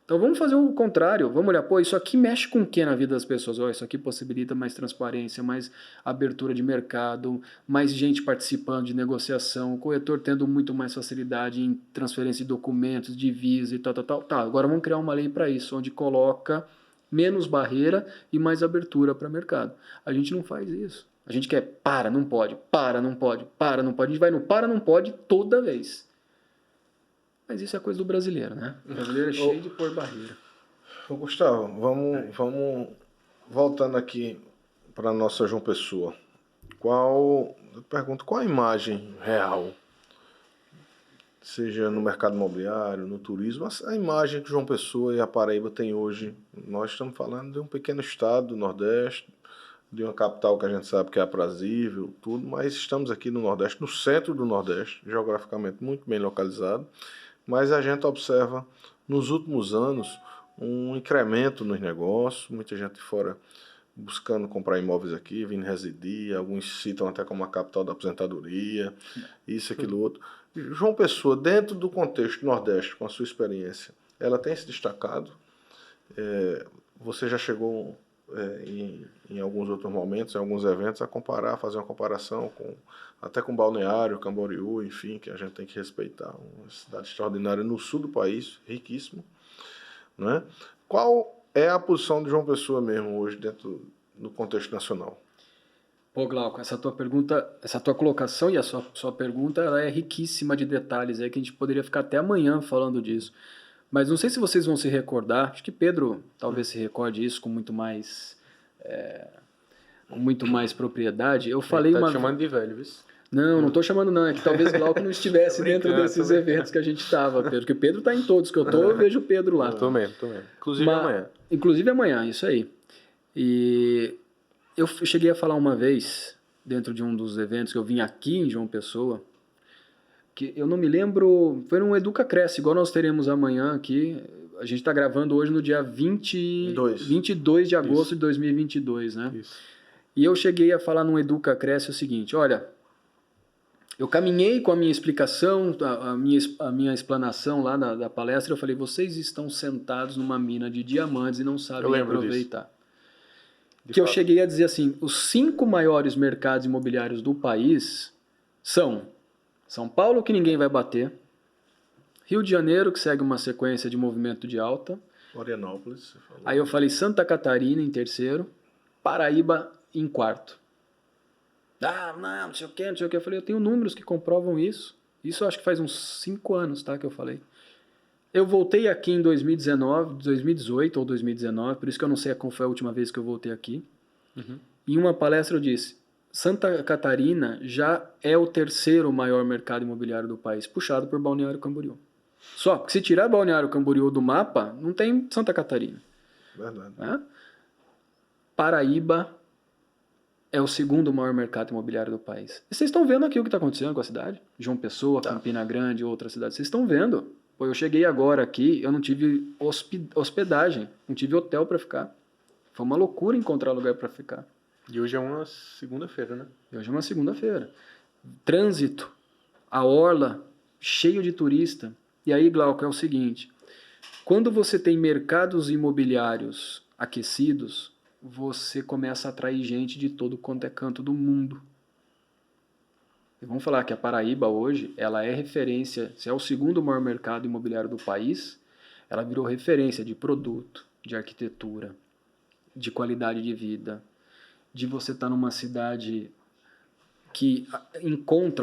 Então vamos fazer o contrário, vamos olhar, isso aqui mexe com o que na vida das pessoas? Isso aqui possibilita mais transparência, mais abertura de mercado, mais gente participando de negociação, o corretor tendo muito mais facilidade em transferência de documentos, divisa e tal. Tá, agora vamos criar uma lei para isso, onde coloca menos barreira e mais abertura para o mercado. A gente não faz isso. A gente quer não pode. A gente vai no não pode toda vez. Mas isso é coisa do brasileiro, né? O brasileiro é cheio de pôr barreira. Gustavo, vamos voltando aqui para a nossa João Pessoa. Eu pergunto, qual a imagem real, seja no mercado imobiliário, no turismo, a imagem que João Pessoa e a Paraíba têm hoje? Nós estamos falando de um pequeno estado do Nordeste, de uma capital que a gente sabe que é aprazível, tudo, mas estamos aqui no Nordeste, no centro do Nordeste, geograficamente muito bem localizado, mas a gente observa nos últimos anos um incremento nos negócios, muita gente de fora buscando comprar imóveis aqui, vindo residir, alguns citam até como a capital da aposentadoria, isso, aquilo, outro. João Pessoa, dentro do contexto Nordeste, com a sua experiência, ela tem se destacado? Você já chegou em alguns outros momentos, em alguns eventos, a fazer uma comparação até com Balneário, Camboriú, enfim, que a gente tem que respeitar, uma cidade extraordinária no sul do país, riquíssimo, né? Qual é a posição de João Pessoa mesmo hoje dentro do contexto nacional? Pô, Glauco, essa tua colocação e a sua pergunta, ela é riquíssima de detalhes, que a gente poderia ficar até amanhã falando disso. Mas não sei se vocês vão se recordar, acho que Pedro talvez se recorde isso com muito mais propriedade. Eu falei tá te chamando de velho, viu? Não estou chamando não, é que talvez Glauco não estivesse dentro desses eventos que a gente estava, Pedro, porque o Pedro está em todos que eu estou, eu vejo o Pedro lá. Tô mesmo. Inclusive amanhã, isso aí. E eu cheguei a falar uma vez, dentro de um dos eventos que eu vim aqui em João Pessoa, que eu não me lembro, foi num Educa Cresce, igual nós teremos amanhã aqui. A gente está gravando hoje no dia 22 de agosto de 2022, né? Isso. E eu cheguei a falar num Educa Cresce o seguinte, olha, eu caminhei com a minha explicação, a minha explanação lá da palestra, eu falei, vocês estão sentados numa mina de diamantes e não sabem aproveitar. que eu cheguei a dizer assim, os 5 maiores mercados imobiliários do país são São Paulo, que ninguém vai bater, Rio de Janeiro, que segue uma sequência de movimento de alta, Florianópolis, você falou. aí eu falei Santa Catarina em terceiro, Paraíba em quarto. Não sei o que, não sei o que. Eu falei, eu tenho números que comprovam isso. Isso eu acho que faz uns 5 anos, tá, que eu falei. Eu voltei aqui em 2019, 2018 ou 2019, por isso que eu não sei qual foi a última vez que eu voltei aqui. Em uma palestra eu disse, Santa Catarina já é o terceiro maior mercado imobiliário do país, puxado por Balneário Camboriú. Só que se tirar Balneário Camboriú do mapa, não tem Santa Catarina. Verdade. Né? Paraíba é o segundo maior mercado imobiliário do país. E vocês estão vendo aqui o que está acontecendo com a cidade? João Pessoa, Campina Grande, outras cidades. Vocês estão vendo. Pô, eu cheguei agora aqui, eu não tive hospedagem, não tive hotel para ficar. Foi uma loucura encontrar lugar para ficar. E hoje é uma segunda-feira, né? Hoje é uma segunda-feira. Trânsito, a orla, cheio de turista. E aí, Glauco, é o seguinte, quando você tem mercados imobiliários aquecidos, você começa a atrair gente de todo quanto é canto do mundo. E vamos falar que a Paraíba hoje, ela é referência, se é o segundo maior mercado imobiliário do país, ela virou referência de produto, de arquitetura, de qualidade de vida, de você estar numa cidade que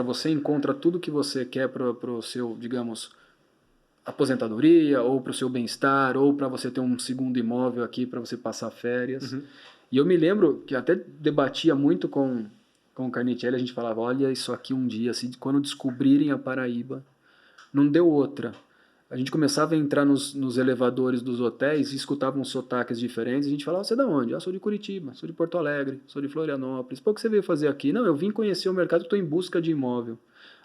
você encontra tudo que você quer para o seu, digamos, aposentadoria, ou para o seu bem-estar, ou para você ter um segundo imóvel aqui para você passar férias. E eu me lembro que até debatia muito com o Carnicelli, a gente falava, olha isso aqui um dia, assim, quando descobrirem a Paraíba, não deu outra. A gente começava a entrar nos elevadores dos hotéis e escutava uns sotaques diferentes, e a gente falava, você é de onde? Sou de Curitiba, sou de Porto Alegre, sou de Florianópolis. Pô, o que você veio fazer aqui? Não, eu vim conhecer o mercado, estou em busca de imóvel.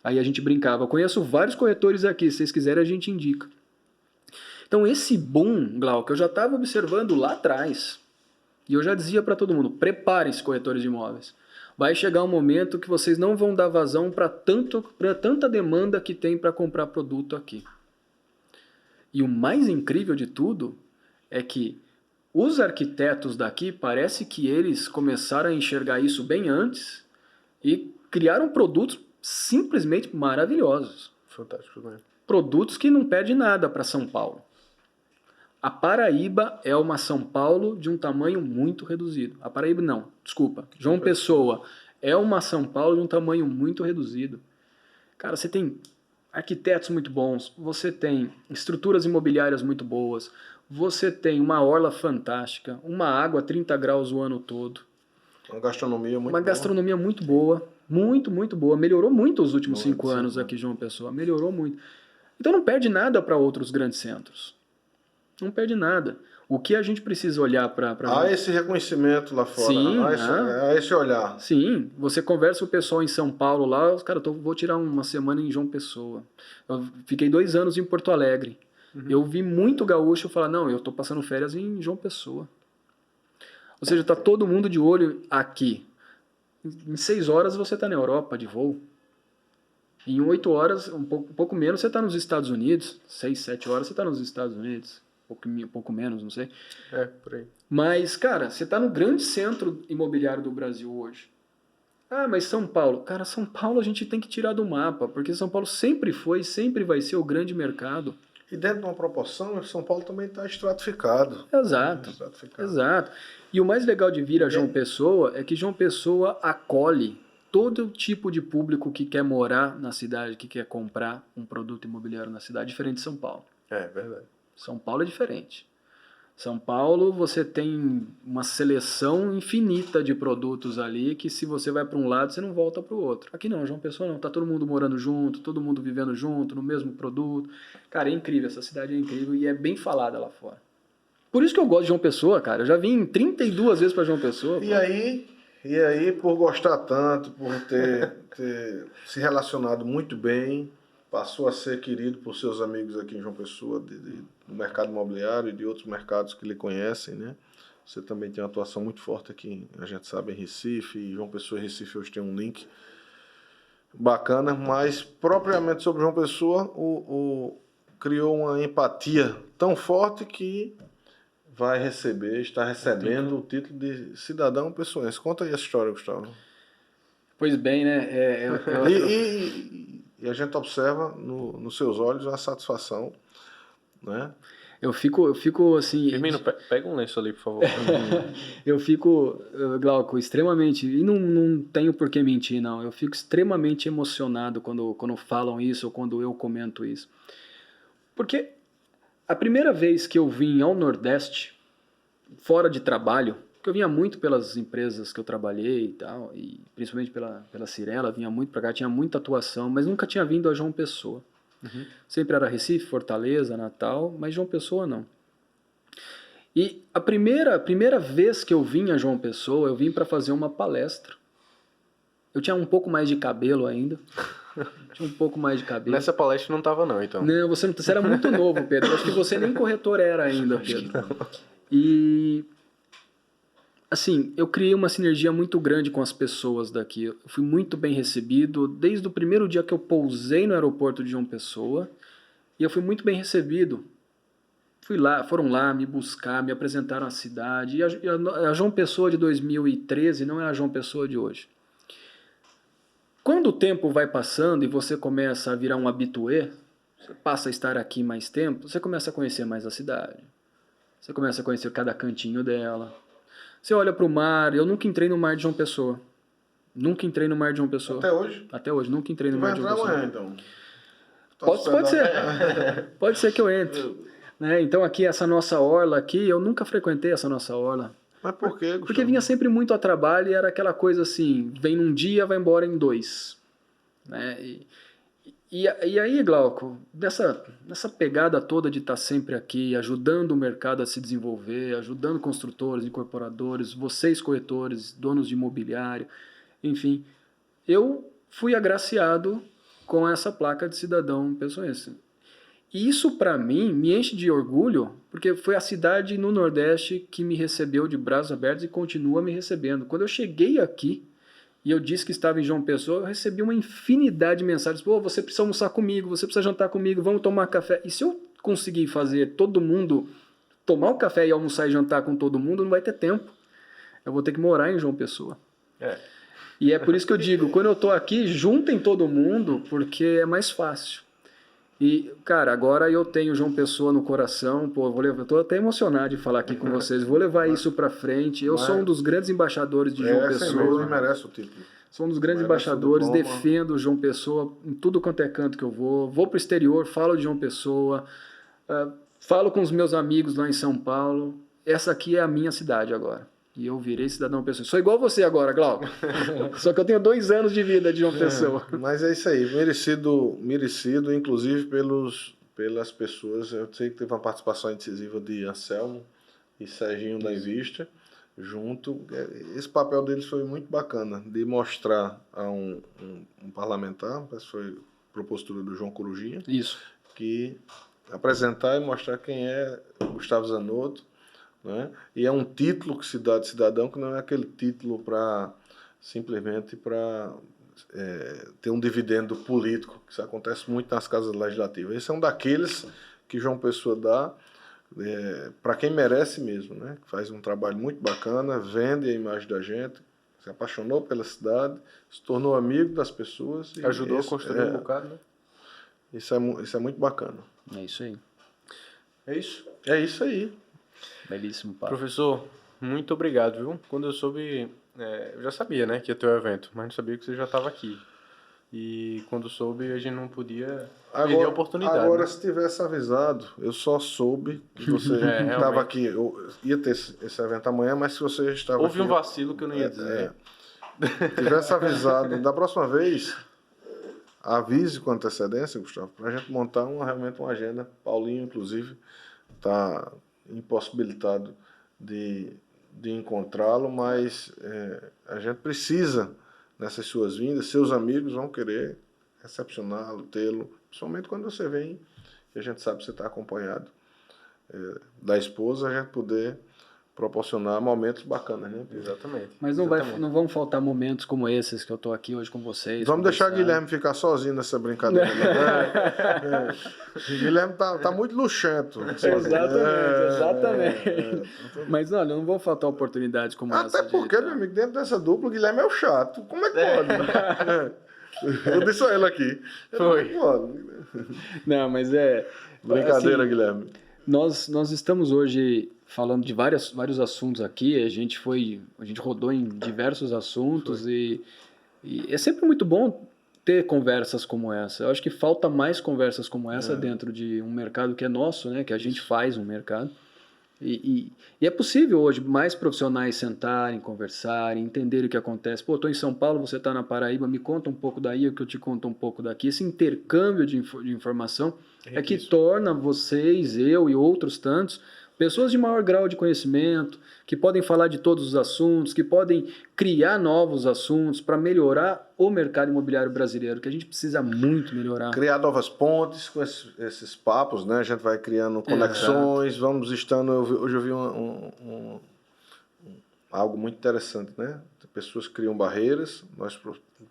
Aí a gente brincava, conheço vários corretores aqui, se vocês quiserem a gente indica. Então esse boom, Glauco, eu já estava observando lá atrás, e eu já dizia para todo mundo, preparem-se corretores de imóveis. Vai chegar um momento que vocês não vão dar vazão para tanta demanda que tem para comprar produto aqui. E o mais incrível de tudo é que os arquitetos daqui, parece que eles começaram a enxergar isso bem antes e criaram produtos simplesmente maravilhosos. Fantástico, né? Produtos que não pedem nada para São Paulo. A Paraíba é uma São Paulo de um tamanho muito reduzido. A Paraíba não, desculpa. João Pessoa é uma São Paulo de um tamanho muito reduzido. Cara, você tem arquitetos muito bons, você tem estruturas imobiliárias muito boas, você tem uma orla fantástica, uma água a 30 graus o ano todo. Uma gastronomia muito boa. Uma gastronomia muito boa, muito, muito boa. Melhorou muito os últimos 5 anos aqui, João Pessoa. Melhorou muito. Então não perde nada para outros grandes centros. Não perde nada. O que a gente precisa olhar para... Há esse reconhecimento lá fora. Sim, há esse olhar. Sim, você conversa com o pessoal em São Paulo lá, os caras, vou tirar uma semana em João Pessoa. Eu fiquei 2 anos em Porto Alegre. Eu vi muito gaúcho falar, não, eu tô passando férias em João Pessoa. Ou seja, tá todo mundo de olho aqui. Em 6 horas você tá na Europa de voo. Em 8 horas, um pouco menos, você tá nos Estados Unidos. 6, 7 horas você tá nos Estados Unidos. Um pouco menos, não sei. Por aí. Mas, cara, você tá no grande centro imobiliário do Brasil hoje. Ah, mas São Paulo. Cara, São Paulo a gente tem que tirar do mapa, porque São Paulo sempre foi, sempre vai ser o grande mercado. E dentro de uma proporção, São Paulo também está estratificado. Exato, exato. E o mais legal de vir a João Pessoa é que João Pessoa acolhe todo tipo de público que quer morar na cidade, que quer comprar um produto imobiliário na cidade, diferente de São Paulo. É verdade. São Paulo é diferente. São Paulo você tem uma seleção infinita de produtos ali que se você vai para um lado você não volta para o outro. Aqui não, João Pessoa não, tá todo mundo morando junto, todo mundo vivendo junto, no mesmo produto. Cara, é incrível, essa cidade é incrível e é bem falada lá fora. Por isso que eu gosto de João Pessoa, cara. Eu já vim 32 vezes para João Pessoa. E aí, por gostar tanto, por ter se relacionado muito bem, passou a ser querido por seus amigos aqui em João Pessoa, do mercado imobiliário e de outros mercados que lhe conhecem, né? Você também tem uma atuação muito forte aqui, a gente sabe, em Recife, e João Pessoa e Recife hoje tem um link bacana, mas propriamente sobre João Pessoa, criou uma empatia tão forte que está recebendo o título de cidadão pessoense. Conta aí essa história, Gustavo. Pois bem, né? E a gente observa nos seus olhos a satisfação, né? Eu fico assim. Firmino, pega um lenço ali, por favor. Eu fico, Glauco, extremamente. E não tenho por que mentir, não. Eu fico extremamente emocionado quando falam isso ou quando eu comento isso. Porque a primeira vez que eu vim ao Nordeste, fora de trabalho, que eu vinha muito pelas empresas que eu trabalhei e tal, e principalmente pela Cirela, vinha muito pra cá, tinha muita atuação, mas nunca tinha vindo a João Pessoa. Sempre era Recife, Fortaleza, Natal, mas João Pessoa não. E a primeira vez que eu vim a João Pessoa, eu vim para fazer uma palestra. Eu tinha um pouco mais de cabelo ainda. Tinha um pouco mais de cabelo. Nessa palestra não tava não, então. Não, você era muito novo, Pedro. Acho que você nem corretor era ainda, Pedro. E assim, eu criei uma sinergia muito grande com as pessoas daqui. Eu fui muito bem recebido desde o primeiro dia que eu pousei no aeroporto de João Pessoa. E eu fui muito bem recebido. Foram lá me buscar, me apresentaram a cidade. E a João Pessoa de 2013 não é a João Pessoa de hoje. Quando o tempo vai passando e você começa a virar um habitué, você passa a estar aqui mais tempo, você começa a conhecer mais a cidade. Você começa a conhecer cada cantinho dela. Você olha para o mar. Eu nunca entrei no mar de João Pessoa. Nunca entrei no mar de João Pessoa. Até hoje? Até hoje, nunca entrei no mar de João Pessoa. Vai entrar amanhã, então. Pode ser. Pode ser que eu entre. Né? Então aqui, essa nossa orla aqui, eu nunca frequentei essa nossa orla. Mas por quê, Gustavo? Porque vinha sempre muito a trabalho e era aquela coisa assim, vem num dia, vai embora em 2. Né? E aí, Glauco, nessa pegada toda de estar sempre aqui, ajudando o mercado a se desenvolver, ajudando construtores, incorporadores, vocês corretores, donos de imobiliário, enfim, eu fui agraciado com essa placa de cidadão pessoense. E isso, para mim, me enche de orgulho, porque foi a cidade no Nordeste que me recebeu de braços abertos e continua me recebendo. Quando eu cheguei aqui e eu disse que estava em João Pessoa, eu recebi uma infinidade de mensagens. Pô, você precisa almoçar comigo, você precisa jantar comigo, vamos tomar café. E se eu conseguir fazer todo mundo tomar um café e almoçar e jantar com todo mundo, não vai ter tempo. Eu vou ter que morar em João Pessoa. E é por isso que eu digo, quando eu estou aqui, juntem todo mundo, porque é mais fácil. E, cara, agora eu tenho João Pessoa no coração, pô, eu tô até emocionado de falar aqui com vocês, vou levar isso pra frente. Eu sou um dos grandes embaixadores de João Pessoa. Ele merece o título. Sou um dos grandes embaixadores, defendo o João Pessoa em tudo quanto é canto que eu vou pro exterior, falo de João Pessoa, falo com os meus amigos lá em São Paulo. Essa aqui é a minha cidade agora. E eu virei cidadão Pessoa. Sou igual você agora, Glauco. Só que eu tenho 2 anos de vida de João Pessoa. Mas é isso aí, merecido, inclusive pelas pessoas. Eu sei que teve uma participação incisiva de Anselmo e Serginho da Invista junto. Esse papel deles foi muito bacana, de mostrar a um parlamentar, parece que foi propositura do João Corujinha, Isso. que apresentar e mostrar quem é Gustavo Zanotto. Né? E é um título que se dá de cidadão, que não é aquele título simplesmente para ter um dividendo político, que isso acontece muito nas casas legislativas. Esse é um daqueles que João Pessoa dá para quem merece mesmo, né? Faz um trabalho muito bacana, vende a imagem da gente, se apaixonou pela cidade, se tornou amigo das pessoas. E ajudou a construir um bocado, né? Isso é muito bacana. É isso aí. É isso? É isso aí. Belíssimo papo. Professor, muito obrigado, viu? Quando eu soube, eu já sabia, né, que ia ter o evento, mas não sabia que você já estava aqui. E quando soube, a gente não podia perder a oportunidade. Agora, né? se tivesse avisado, eu só soube que você estava aqui. Eu ia ter esse evento amanhã, mas se você estava Houve aqui... um vacilo que eu não ia dizer. Tivesse avisado, da próxima vez, avise com antecedência, Gustavo, para a gente montar realmente uma agenda. Paulinho, inclusive, está impossibilitado de encontrá-lo, mas a gente precisa, nessas suas vindas, seus amigos vão querer recepcioná-lo, tê-lo, principalmente quando você vem, e a gente sabe que você está acompanhado da esposa, a gente poder proporcionar momentos bacanas, né? Exatamente. Mas Exatamente. não vão faltar momentos como esses que eu tô aqui hoje com vocês. Vamos deixar o conversando. Guilherme ficar sozinho nessa brincadeira. Né? O Guilherme tá muito luxento. Exatamente. Mas olha, não vão faltar oportunidades como essa. Até porque, meu amigo, dentro dessa dupla, o Guilherme é o chato. Como é que pode? Eu disse a ele aqui. Foi. Não, mas Brincadeira, assim, Guilherme. Nós estamos hoje falando de vários assuntos aqui. A gente rodou em diversos assuntos e é sempre muito bom ter conversas como essa. Eu acho que falta mais conversas como essa dentro de um mercado que é nosso, né? Que a gente faz um mercado. E é possível hoje mais profissionais sentarem, conversarem, entenderem o que acontece. Pô, estou em São Paulo, você está na Paraíba, me conta um pouco daí, que eu te conto um pouco daqui. Esse intercâmbio de informação é que torna vocês, eu e outros tantos, pessoas de maior grau de conhecimento, que podem falar de todos os assuntos, que podem criar novos assuntos para melhorar o mercado imobiliário brasileiro, que a gente precisa muito melhorar. Criar novas pontes com esses papos, né? A gente vai criando conexões, vamos estando... Hoje eu vi algo muito interessante, né? Pessoas criam barreiras, nós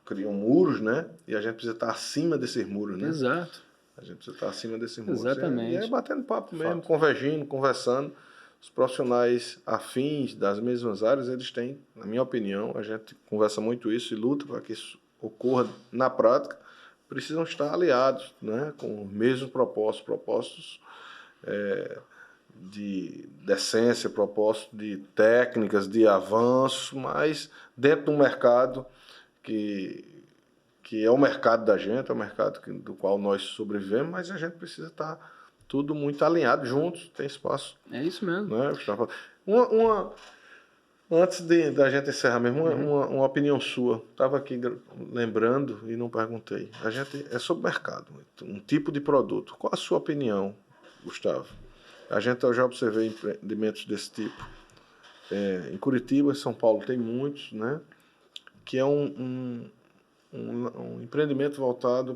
criam muros, né? E a gente precisa estar acima desses muros, né? Exato. A gente precisa estar acima desses muros. Exatamente. E é batendo papo mesmo, convergindo, conversando. Os profissionais afins das mesmas áreas, eles têm, na minha opinião, a gente conversa muito isso e luta para que isso ocorra na prática, precisam estar aliados, né, com os mesmos propósitos de decência, propósitos de técnicas, de avanço, mas dentro de um mercado que é o mercado da gente, é o mercado do qual nós sobrevivemos, mas a gente precisa estar tudo muito alinhado, juntos, tem espaço. É isso mesmo. Né? Antes da gente encerrar mesmo, uma opinião sua. Estava aqui lembrando e não perguntei. A gente é sobre mercado, um tipo de produto. Qual a sua opinião, Gustavo? Eu já observei empreendimentos desse tipo. Em Curitiba, em São Paulo, tem muitos, né? Que é um empreendimento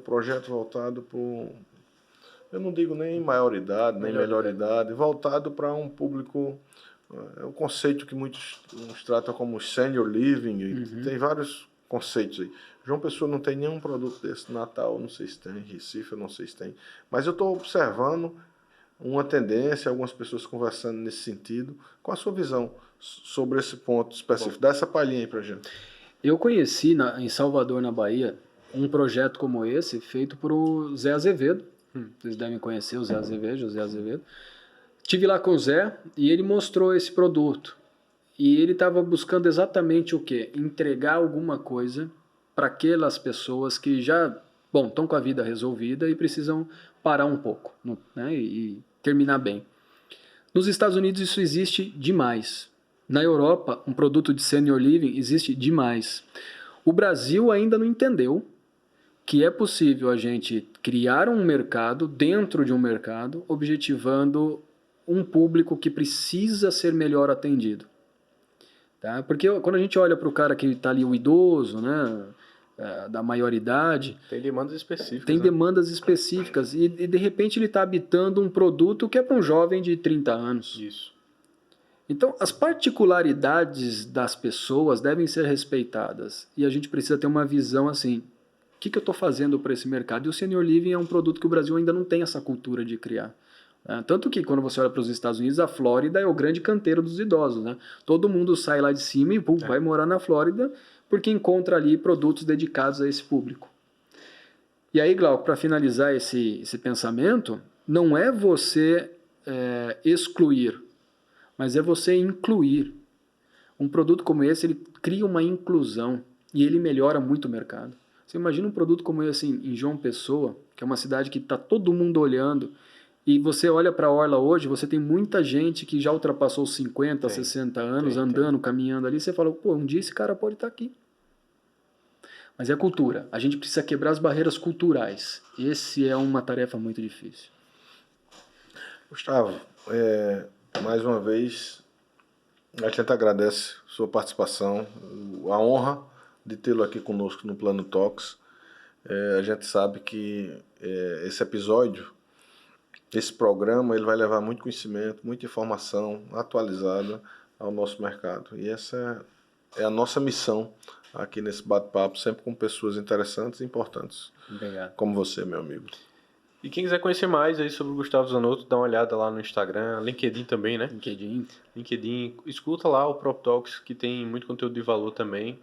projeto voltado para, eu não digo nem maior idade, nem melhor idade, voltado para um público, é o conceito que muitos tratam como senior living, tem vários conceitos aí. João Pessoa não tem nenhum produto desse, Natal, não sei se tem, Recife, eu não sei se tem, mas eu estou observando uma tendência, algumas pessoas conversando nesse sentido. Qual a sua visão sobre esse ponto específico? Dá essa palhinha aí pra gente. Eu conheci em Salvador, na Bahia, um projeto como esse, feito por o Zé Azevedo. Vocês devem conhecer o Zé Azevedo, José Azevedo. Estive lá com o Zé e ele mostrou esse produto. E ele estava buscando exatamente o quê? Entregar alguma coisa para aquelas pessoas que já estão com a vida resolvida e precisam parar um pouco, né, e terminar bem. Nos Estados Unidos isso existe demais. Na Europa, um produto de senior living existe demais. O Brasil ainda não entendeu que é possível a gente criar um mercado dentro de um mercado, objetivando um público que precisa ser melhor atendido. Tá? Porque quando a gente olha para o cara que está ali, o idoso, né, da maioridade... Tem demandas específicas. Tem demandas específicas e de repente ele está habitando um produto que é para um jovem de 30 anos. Isso. Então, as particularidades das pessoas devem ser respeitadas e a gente precisa ter uma visão assim, o que eu estou fazendo para esse mercado? E o Senior Living é um produto que o Brasil ainda não tem essa cultura de criar. Tanto que quando você olha para os Estados Unidos, a Flórida é o grande canteiro dos idosos. Né? Todo mundo sai lá de cima e vai morar na Flórida porque encontra ali produtos dedicados a esse público. E aí, Glauco, para finalizar esse pensamento, não é você excluir, mas é você incluir. Um produto como esse, ele cria uma inclusão e ele melhora muito o mercado. Você imagina um produto como esse em João Pessoa, que é uma cidade que está todo mundo olhando, e você olha para a Orla hoje, você tem muita gente que já ultrapassou os 50, 60 anos, andando, caminhando ali, você fala, pô, um dia esse cara pode estar aqui. Mas é cultura. A gente precisa quebrar as barreiras culturais. Esse é uma tarefa muito difícil. Gustavo, mais uma vez, a gente agradece a sua participação, a honra de tê-lo aqui conosco no Plano Talks. A gente sabe que esse episódio, esse programa, ele vai levar muito conhecimento, muita informação atualizada ao nosso mercado. E essa é a nossa missão aqui nesse bate-papo, sempre com pessoas interessantes e importantes. Obrigado. Como você, meu amigo. E quem quiser conhecer mais aí sobre o Gustavo Zanotto, dá uma olhada lá no Instagram, LinkedIn também, né? LinkedIn, escuta lá o Prop Talks, que tem muito conteúdo de valor também.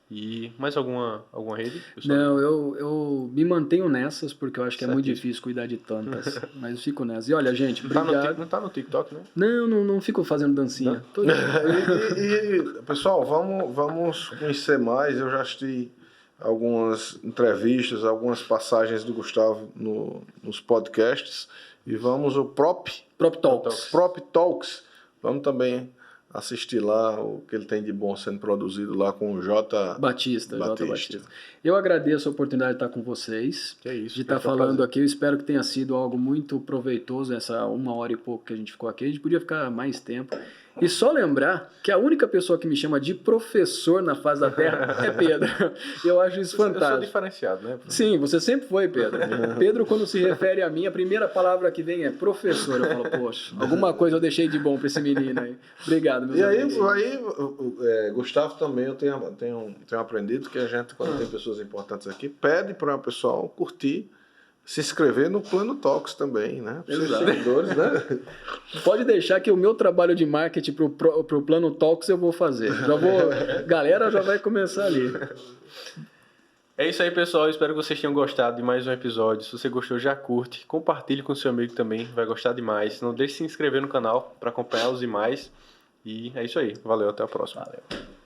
E mais alguma rede? Não, eu me mantenho nessas, porque eu acho que é muito Certíssimo. difícil cuidar de tantas, mas eu fico nessas. E olha, gente, obrigado. Não tá no TikTok, né? Não fico fazendo dancinha. Pessoal, vamos conhecer mais. Eu já assisti algumas entrevistas, algumas passagens do Gustavo nos podcasts. E vamos o Prop Talks. Vamos também assistir lá o que ele tem de bom sendo produzido lá com o J. Batista. Eu agradeço a oportunidade de estar com vocês, Que é isso, de estar falando aqui. Eu espero que tenha sido algo muito proveitoso essa 1 hora e pouco que a gente ficou aqui. A gente podia ficar mais tempo. E só lembrar que a única pessoa que me chama de professor na face da Terra é Pedro. Eu acho isso fantástico. Eu sou diferenciado, né? Sim, você sempre foi, Pedro. Pedro, quando se refere a mim, a primeira palavra que vem é professor. Eu falo, poxa, alguma coisa eu deixei de bom para esse menino aí. Obrigado, meus amigos. Gustavo, também eu tenho aprendido que a gente, quando tem pessoas importantes aqui, pede para o pessoal curtir, se inscrever no Plano Talks também, né? Para os seguidores, né? Pode deixar que o meu trabalho de marketing pro Plano Talks eu vou fazer. Galera já vai começar ali. É isso aí, pessoal. Espero que vocês tenham gostado de mais um episódio. Se você gostou, já curte. Compartilhe com seu amigo também. Vai gostar demais. Não deixe de se inscrever no canal para acompanhar os demais. E é isso aí. Valeu, até a próxima. Valeu.